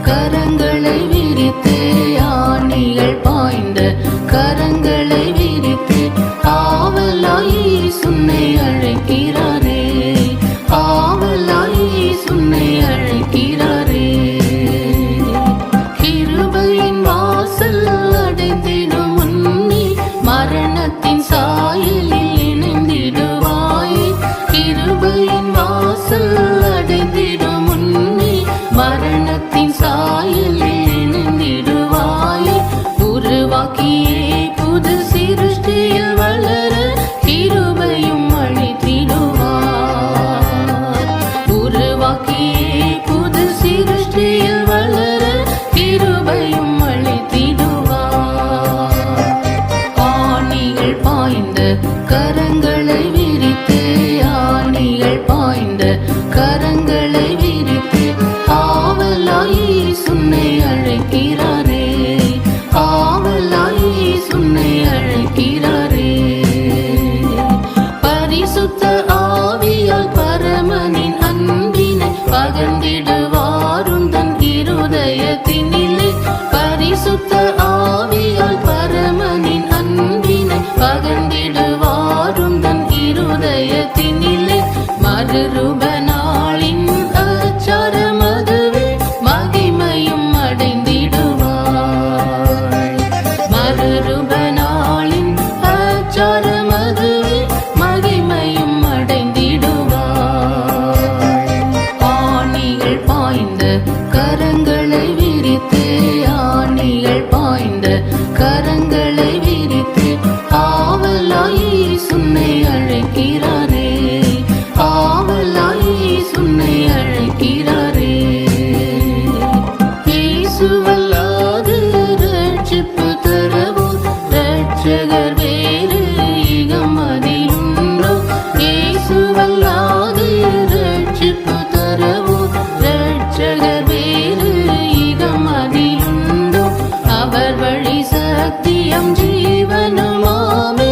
கரங்களை விரித்து ஆணிகள் பாய்ந்த கரங்களை விரித்து ஆவலாய் சுன்னை அழைக்கிறாரே, ஆவலாய் சுன்னை அழைக்கிறாரே. கிருபையின் வாசல் அடைந்திடும் முன்னே மரணத்தின் சாயலில் இணைந்திடுவாய். கிருபையின் வாசல் அடைந்திடும் முன்னே மரணத்தின் சாயலில் இணைந்திடுவாய். உருவாக்கியே புது சிருஷ்டியில் வளர கிருபையும் அளித்திடுவார். உருவாக்கியே புது சிருஷ்டியில் வளர கிருபையும் அளித்திடுவார். ஆணிகள் பாய்ந்த கரங்களை விரித்து ஆணிகள் பாய்ந்த கரங்களை விரித்து ஆவலாய் சுன்னை அழைக்கிறாரே, ஆவலாய் சுன்னை அழைக்கிறாரே. பரிசுத்த ஆவியால் பரமனின் அன்பினை பகிர்ந்திடுவாரும் தன் இருதயத்தினிலே. பரிசுத்த ஆவியால் பரமனின் அன்பினை பகிர்ந்திடுவாரும் தன் இருதயத்தினிலே. மறுரூபநாளின் அச்சாரமதுவே மகிமையும் அடைந்திடுவாய். மறுரூபநாளின் அச்சாரமதுவே மகிமையும் அடைந்திடுவாய். ஆணிகள் பாய்ந்த கரங்களை விரித்து ஆணிகள் பாய்ந்த கரங்களை விரித்து ஆவலாய் சுன்னை அழைக்கிறாரே, ஆவலாய் சுன்னை அழைக்கிறாரே. இயேசுவல்லாது ரட்சிப்பு தரவோ ரட்சகர் வேறு ஈகம் அதிலுண்டோ. இயேசுவல்லாது ரட்சிப்பு தரவோ ரட்சகர் வேறு ஈகம் அதிலுண்டோ. அவர் வழி சத்தியம் ஜீவனுமாமே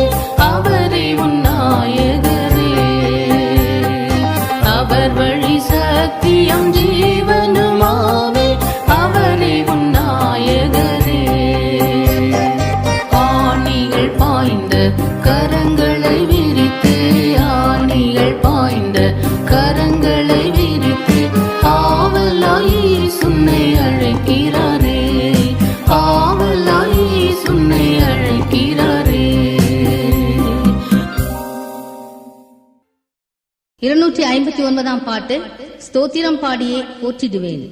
அவரே உன் நாயகரே. அவர் வழி சத்தியம் ஜீவனுமாமே அவரே உன் நாயகரே. ஆணிகள் பாய்ந்த கரங்களை விரித்து ஆணிகள் பாய்ந்த கரங்களை விரித்து ஆவலாய் சுன்னை அழைக்கிறாரே, ஆவலாய் சுன்னை அழைக்கிறாரே. 259 பாட்டு. ஸ்தோத்திரம் பாடியே போற்றிடுவேன்.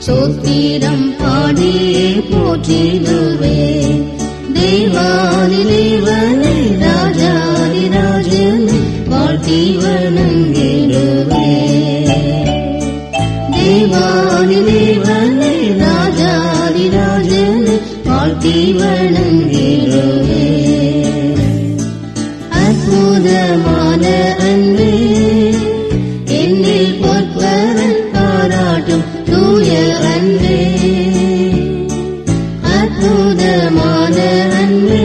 ஸ்தோத்திரம் பாடியே போற்றிடுவேன். தேவாதி தேவனை ராஜாதி ராஜனை வாழ்த்தி வணங்கிடுவேன். தேவாதி தேவனை ராஜாதி ராஜனை வாழ்த்தி வணங்கிடுவேன். அற்புதமான அன்பே என்னில் பொற்பரன் பாராட்டும் தூய அன்பே. அற்புதமான அன்பே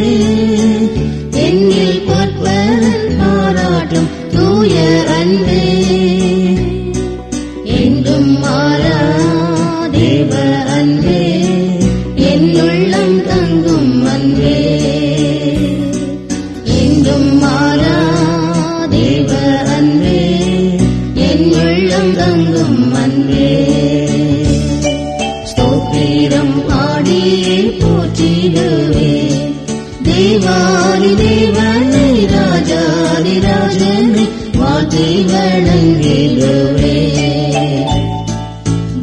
என்னில் பொற்பரன் பாராட்டும் தூய அன்பே. என்றும் மாறா தேவ அன்பே என்னுள்ளம் தங்கும் அன்பே. என்றும் மாறா தேவ அன்பே என்னுள்ளம் தங்கும் அன்பே. ஸ்தோத்திரம் பாடியே போற்றிடுவேன். தேவாதி தேவனை ராஜாதி ராஜனை வாழ்த்தி வணங்கிடுவேன்.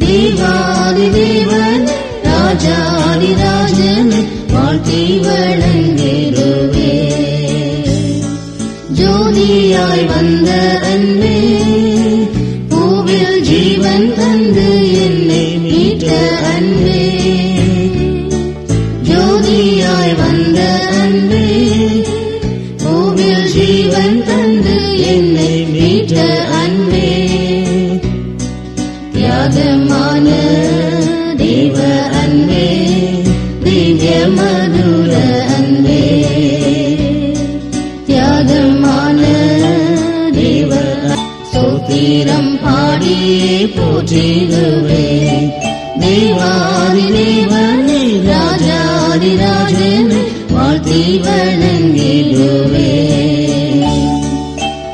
தேவாதி தேவனை ராஜாதி ராஜனை வாழ்த்தி வணங்கிடுவேன். ஜோதியாய் வந்த அன்பே பூவில் ஜீவன் தந்து என்னை மீட்ட அன்பே. ஆதியாய் வந்த அன்பே, பூவில் ஜீவன் தந்து என்னை மீட்ட அன்பே, தியாகமான தேவ அன்பே, திவ்ய மதுர அன்பே, தியாகமான தேவ ஸ்தோத்திரம் பாடியே போற்றிடுவே, தேவாதி தேவனே ராஜாதி ராஜனே வாழ்த்தி வணங்கிடுவே,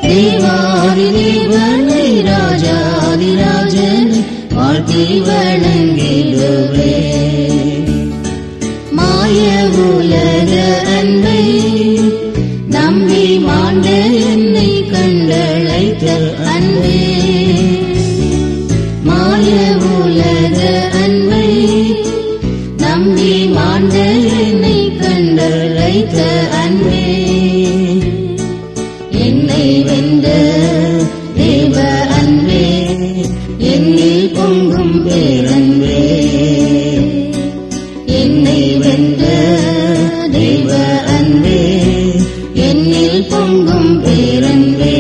தேவாதி தேவனே ராஜாதி ராஜனே வாழ்த்தி வணங்கிடுவே. மாய உலக அன்பை நம்பி மாண்ட என்னை கண்டழைத்த அன்பே, மாய உலக அன்பை நம்பி மாண்ட என்னை கண்டழைத்த அன்பே, என்னை வென்ற தேவ அன்பே, என்னில் பொங்கும் பேரன்பே, என்னை வென்ற தேவ அன்பே, என்னில் பொங்கும் பேரன்பே,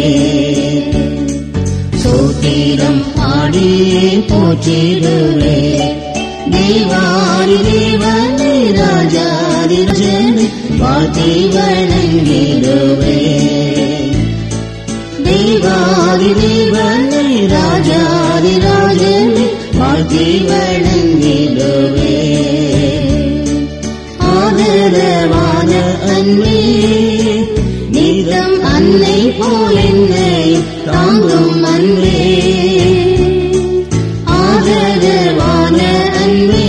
சோத்திரம் பாடியே போற்றிடுவே, தேவாதி தேவனே ராஜாதி ராஜனே வாழ்த்தி வணங்கிடுவே, தேவாதி தேவனே ராஜாதி ராஜனே வாழ்த்தி வணங்கிடுவே. ஆதரவான அன்பே, நித்தம் அன்னை போல் என்னை தாங்கும் அன்பே, ஆதரவான அன்பே,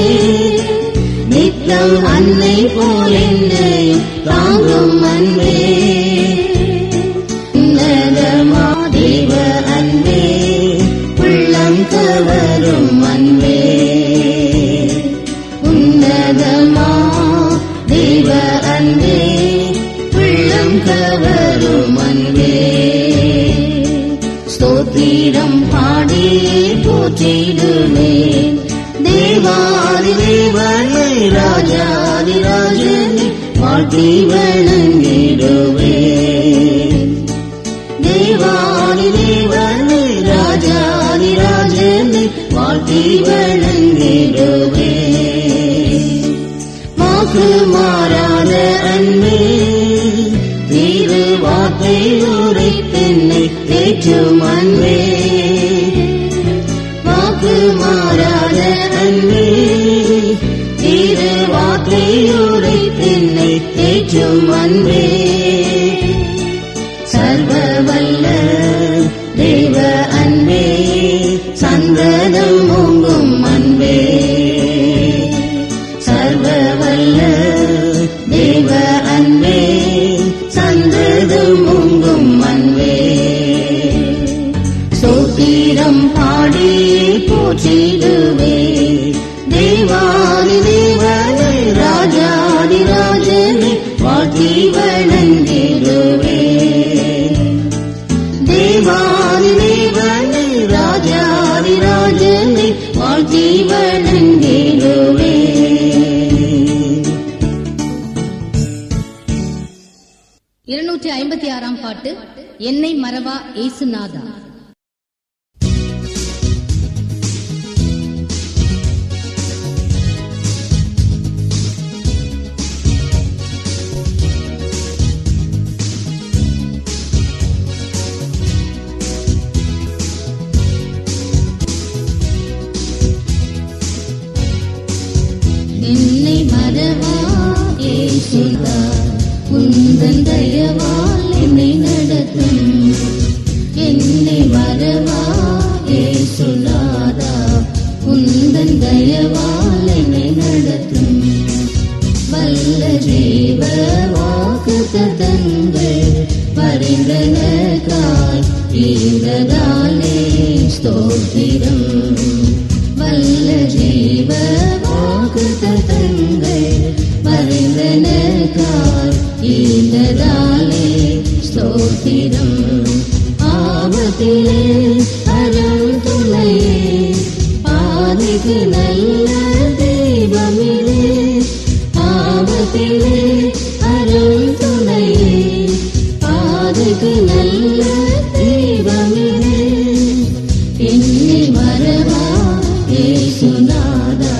நித்தம் அன்னை போல் என்னை தாங்கும் அன்பே, உன்னதமா தேவ அன்பே, உள்ளம் கவரும் அன்பே, உன்னதமா தேவ அன்பே, உள்ளம் கவரும் அன்பே, ஸ்தோத்திரம் பாடியே போற்றிடுவே, தேவாதி தேவனே ராஜாதி ராஜனே வாழ்த்தி வணங்கிடுவே, தேவாதி தேவனே ராஜாதி ராஜனே வாழ்த்தி வணங்கிடுவே. வாக்கு மாறாத அன்பே, திரு வார்த்தை உரைத்தென்னை தேற்றும் அன்பே, வாக்கு மாறாத அன்பே, திரு வார்த்தை உரைத்தென்னை தேற்றும் அன்பே, சர்வ வல்ல தேவ அன்பே, சந்தனம் ஓங்கும் அன்பே, சர்வ வல்ல தேவ அன்பே, சந்தனம் ஓங்கும் அன்பே, ஸ்தோத்திரம் பாடியே போற்றிடுவே, தேவாதி தேவனே ராஜாதி ராஜனே வாழ்த்தி வணங்கிடுவே, தேவாதி தேவனே ராஜாதி ராஜனே வாழ்த்தி வணங்கிடுவே. 256 பாட்டு. என்னை மறவா இயேசுநாதா. என்னை மறவா இயேசுநாதா, உந்தன் தயவால் என்னை நடத்தும், என்னை மறவா இயேசுநாதா, உந்தன் தயவால் என்னை நடத்தும், வல்ல ஜீவ வாக்குத்தத்தங்கள் பரிந்தனக்காய் ஈந்ததாலே ஸ்தோத்திரம், வல்ல ஜீவ வாக்குத்தத்தங்கள் பரிந்தனக்காய் ஈந்ததாலே ஸ்தோத்திரம், ஆபத்திலே அருள் துணையே, பாதைக்கு நல்ல தெய்வமிலே, ஆபத்திலே அருள் துணையே, பாதைக்கு நல்ல தீபமிது. என்னை மறவா இயேசுநாதா,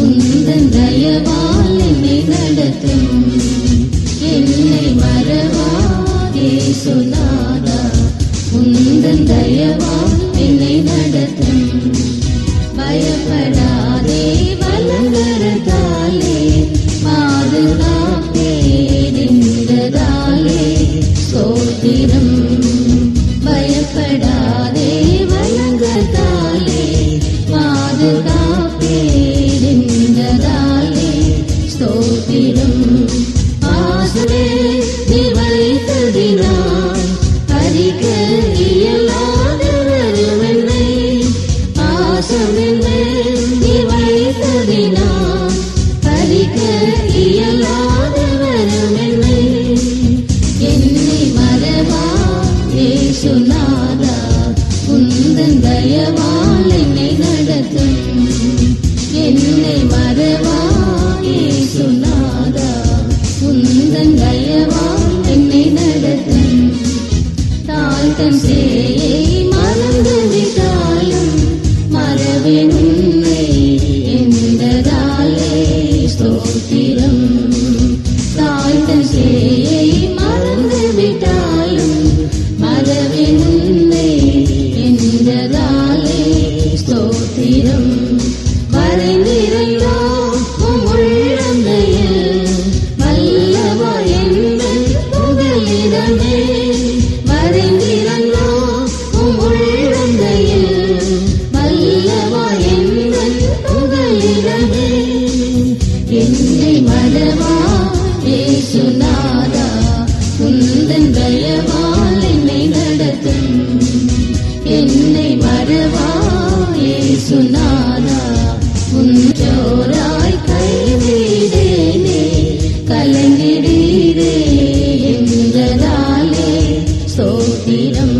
உந்தன் தயவால் என்னை நடத்தும். என்னை மறவா இயேசுநாதா, உந்தன் தயவால் என்னை நடத்தும். பயப்படாதே வலங்கரத்தாலே, பாதுகாப்பேரிந்ததாலே ஸ்தோத்திரம். பயப்படாதே வலங்கரத்தாலே, பாதுகாப்பேரிந்ததாலே ஸ்தோத்திரம். ஆசவே நீ வைத்ததினால் பறிக்க இயலாத வருவனை, ஆசமென்னை நீ வைத்ததினால் பறிக்க இயலாத வருவனை. என்னை மறவா இயேசுநாதா, உந்தன் தயவால் என்னை நடத்தும். என்னை மறவா இயேசுநாதா, உந்தன் தயவால் என்னை நடத்தும். தாழ்த்தன் சேயை மறந்து விட்டாலும் மறவேன் உன்னை என்றதாலே ஸ்தோத்திரம். தாழ்த்தன் சேயை மறந்து விட்டாலும் மறவேன் உன்னை என்றதாலே ஸ்தோத்திரம். மறைந்திருந்தோ உம் உள்ளங்கையில் வல்லவா எங்கள் புகலிடமே. மறைந்திருந்தோ உம் உள்ளங்கையில் வல்லவா எங்கள் புகலிடமே. என்னை மறவா இயேசுநாதா, உந்தன் தயவால் என்னை நடத்தும். என்னை மறவா இயேசுநாதா, உன்றோராய் கைவிடேனே, கலங்கிடீரே என்றதாலே ஸ்தோத்திரம்.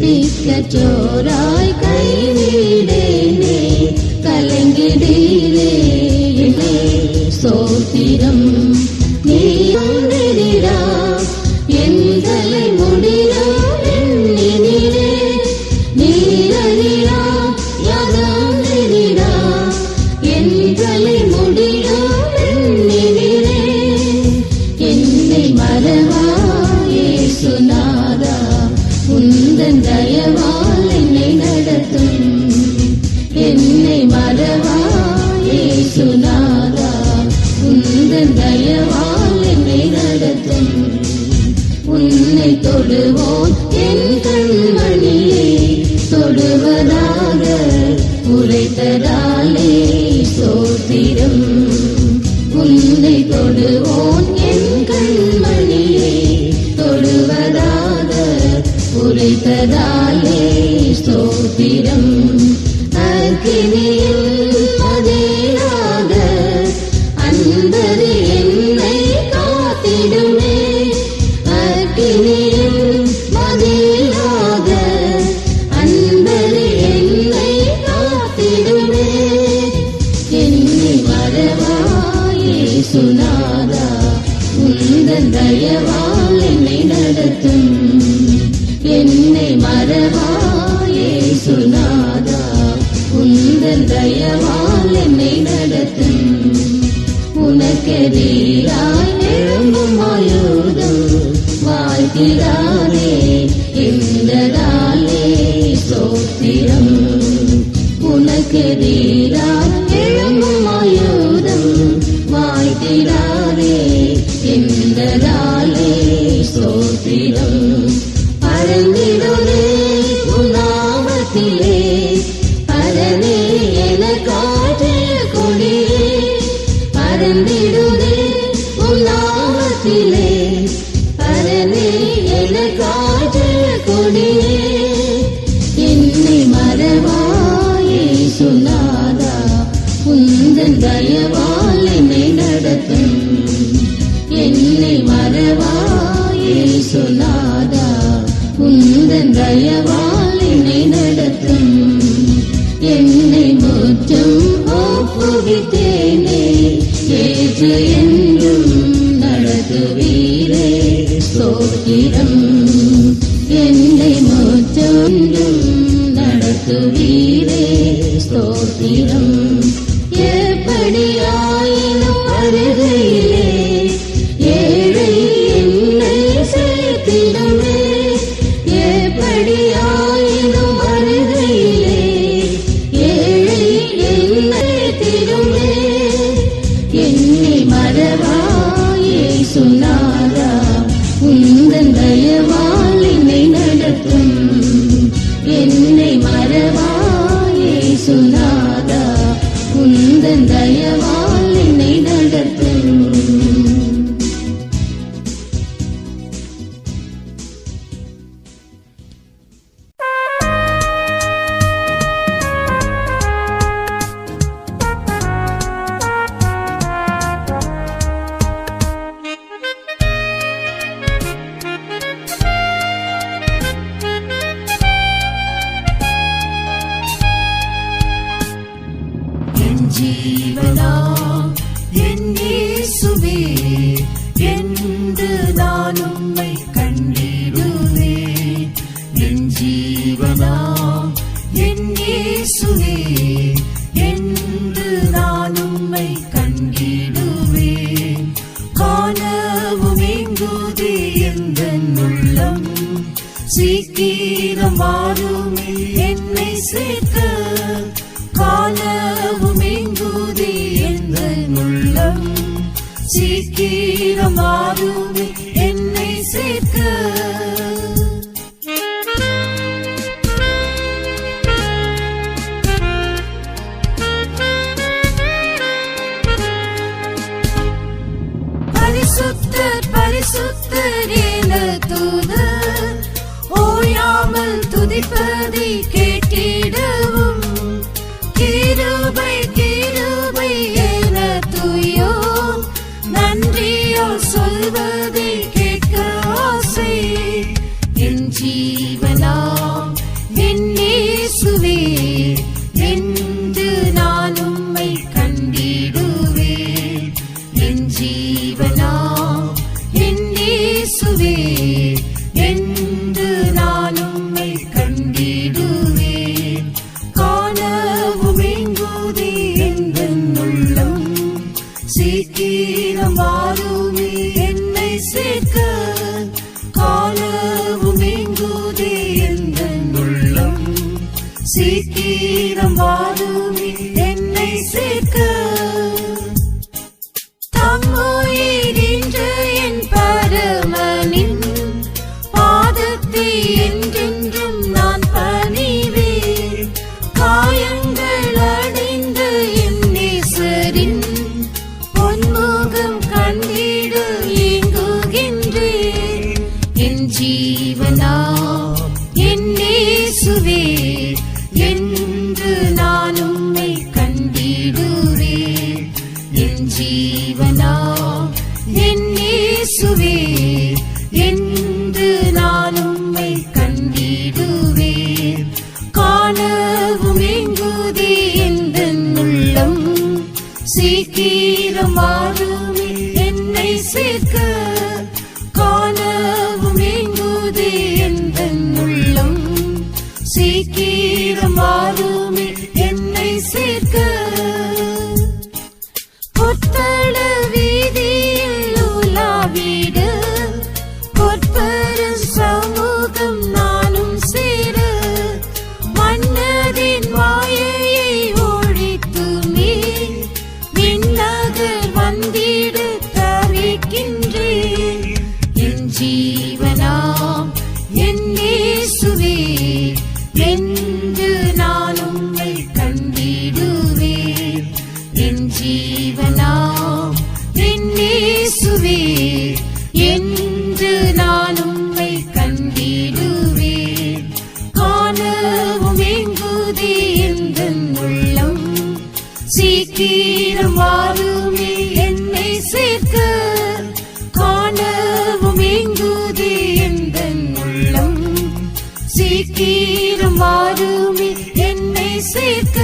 மிக்கச்சோராய் கைவிடேனே, கலங்கிடீரே ஸ்தோத்திரம். நீ ஒன்றிடா என் தலை முடியா எண்ணினீரே, நீரறியா யாதாம் நெறிடா என் தலை முடியா எண்ணினீரே. என்னை மறவா இயேசுநாதா, உந்தன் தயவால் என்னை நடத்தும். என்னை மறவா இயேசுநாதா, உந்தன் தயவால் என்னை நடத்தும். உன்னை தொடுவோன் என் கண்மணியை தொடுவதாக உரைத்ததாலே ஸ்தோத்திரம். உன்னை தொடுவோன் என் கண்மணியை தொடுவதாக உரைத்ததாலே ஸ்தோத்திரம். அக்கினியில் மதியாக அன்பரே என்னை காத்திடுமே. அக்கினியில் மதியாக அன்பரே என்னை காத்திடுமே. என்னை மறவா இயேசுநாதா, உந்தன் தயவால் என்னை நடத்தும். என்னை மறவா இயேசுநாதா, உந்தன் தயவால் என்னை நடத்தும். உனக்கெதிராய் எழும்பும் ஆயுதம் வாழ்த்திடாதே என்றதாலே ஸ்தோத்திரம். உனக்கெதிராய் எழும்பும் ஆயுதம் வாழ்த்திடாதே என்றதாலே ஸ்தோத்திரம். பறந்திடுதே உன் நாமத்திலே, பரனே என காற்றிய கொடியே. பறந்திடுதே உன் நாமத்திலே, பரனே என காற்றிய கொடியே. என்னை மறவா இயேசுநாதா, உந்தன் தயவால் என்னை நடத்தும். என்னை மறவா இயேசுநாதா, உந்தன் தயவால் என்னை நடத்தும். என்னை முற்றும் ஒப்புவித்தேனே, ஏற்று என்றும் நடத்துவீரே ஸ்தோத்திரம். என்னை முற்றொன்றும் நடத்துவீரே ஸ்தோத்திரம். எப்படியாயினும் வருகையிலே ஏழை என்னை சேர்த்திடுமே. எப்படியாயினும் வருகையிலே ஏழை என்னை சேர்த்திடுமே. என்னை மறவாயே சுனாரா, உந்தன் தயவால் என்னை நடத்தும். என்னை மறவாயே சுனாரா, உந்தன் தயவால் என்னை நடத்தும். ஜீவனாம் என் இயேசுவே, என்று நான் உம்மை கண்டிடுவேன். என் ஜீவனாம் என் இயேசுவே, என்று நான் உம்மை கண்டிடுவேன். காணவும் எங்குதே எந்தன் உள்ளம், சீக்கிரம் வாருமே என்னை சேர்க்க. காணவும் எங்குதே எந்தன் உள்ளம், சீக்கிரம் வாருமே என்னை சேர்க்க. பரிசுத்தர் பரிசுத்தர் என தூதர் ஓயாமல் துதிப்பதை கேட்டிடவும். கிருபை கிருபை என தூயோ நன்றியோ சொல்வதை கேட்க ஆசை. என் ஜீவனாம் என் இயேசுவே, என்று நான் உம்மை கண்டிடுவேன். என் ஜீவனாம் என் இயேசுவே, என்று நான் உம்மை கண்டிடுவேன். காணவும் எங்குதே எந்தன் உள்ளம், சீக்கிரம் வாருமே என்னை சேர்க்க. காணவும் எங்குதே எந்தன் உள்ளம், சீக்கிரம் வாருமே என்னை சேர்க்க. தம்முயிரின்ற என் பரமனின் பாதத்தை என்றென்றும் நான் பணிவேன். காயங்கள் அடைந்த என் நேசரின் பொன்முகம் கண்டிட ஏங்குகின்றேன். என் ஜீவனாம் என் இயேசுவே, என்று நான் உம்மை கண்டிடுவேன். என் ஜீவனாம் என் இயேசுவே, என்று நான் உம்மை கண்டிடுவேன். காணவும் எங்குதே எந்தன் உள்ளம், சீக்கிரம் வாருமே என்னை சேர்க்க. காணவும் எங்குதே எந்தன் உள்ளம், சீக்கிரம் வாருமே என்னை சேர்க்க. புத்தள வீதியில் உலாவிட, பொற்பர சமூகம் நானும் சேர. மன்னரின் மாயையை ஒழித்துமே விண்ணகர் வந்திட தவிக்கின்றேன். என் ஜீவனாம் என் இயேசுவே, என்று நான் உம்மை கண்டிடுவேன். என் ஜீவனாம் என் இயேசுவே, என்று நான் உம்மை கண்டிடுவேன். காணவும் எங்குதே எந்தன் உள்ளம், சீக்கிரம் வாருமே என்னை சேர்க்க. காணவும் எங்குதே எந்தன் உள்ளம், சீக்கிரம் வாருமே என்னை சேர்க்க.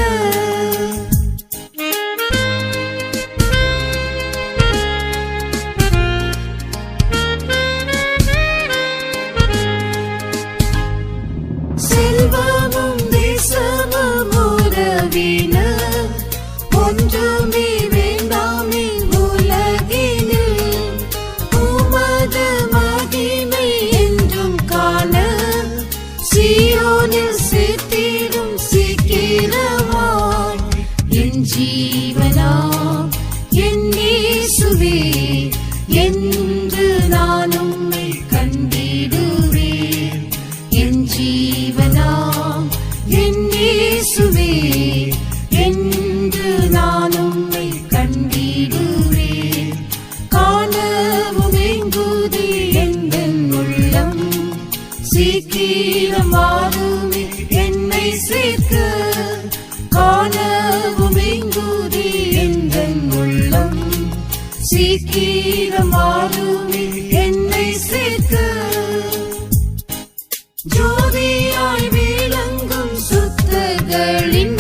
சீக்கிரம் வாருமே என்னை சேர்க்க காணவும் எங்குதே எந்தன் உள்ளம் சீக்கிரம் வாருமே என்னை சேர்க்க ஜோதியாய் விளங்கும் சுத்தர்களின்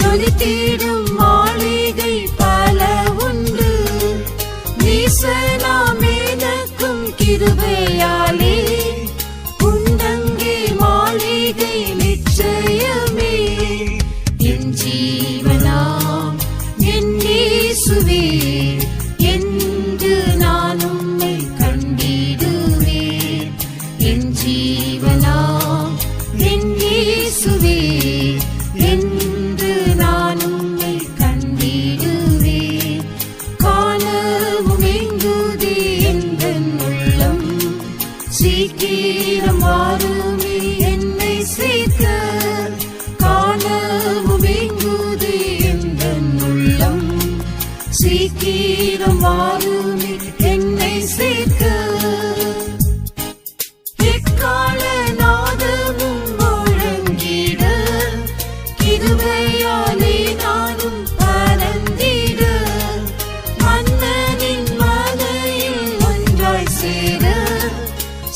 ஜொலித்திடும் மாளிகை பல உண்டு நீசனாம் எனக்கும் கிருபையாலே உண்டங்கே மாளிகை நிச்சயமே என் ஜீவனாம் என் இயேசுவே என்று நான் உம்மை கண்டிடுவேன் என் ஜீவனாம் என் இயேசுவே என்று நான் உம்மை கண்டிடுவேன் காணவும் எங்குதே எந்தன் உள்ளம் சீக்கிரம் வாருமே என்னை சேர்க்க காணவும் எங்குதே எந்தன் உள்ளம் சீக்கிரம் வாருமே என்னை சேர்க்க எக்கால நாதமும் முழங்கிட கிருபையாலே நானும் பறந்திட மன்னனின் மலையில் ஒன்றாய் சேர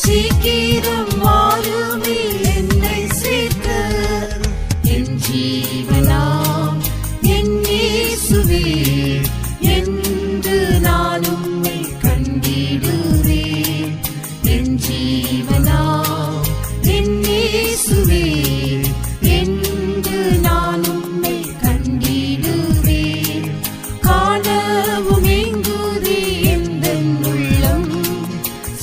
சீக்கிரம் வாருமே என்னை சேர்க்க என் ஜீவனாம் என் இயேசுவே என்று நான் உம்மை கண்டிடுவேன் என் ஜீவனாம் என் இயேசுவே என்று நான் உம்மை கண்டிடுவேன் காணவும் எங்குதே எந்தன் உள்ளம்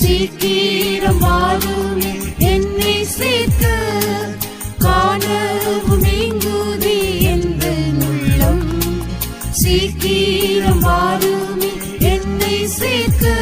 சீக்கிரம் வாருமே என்னை சேர்க்க காணவும் எங்குதே எந்தன் உள்ளம் சீக்கிரம் வாருமே என்னை சேர்க்க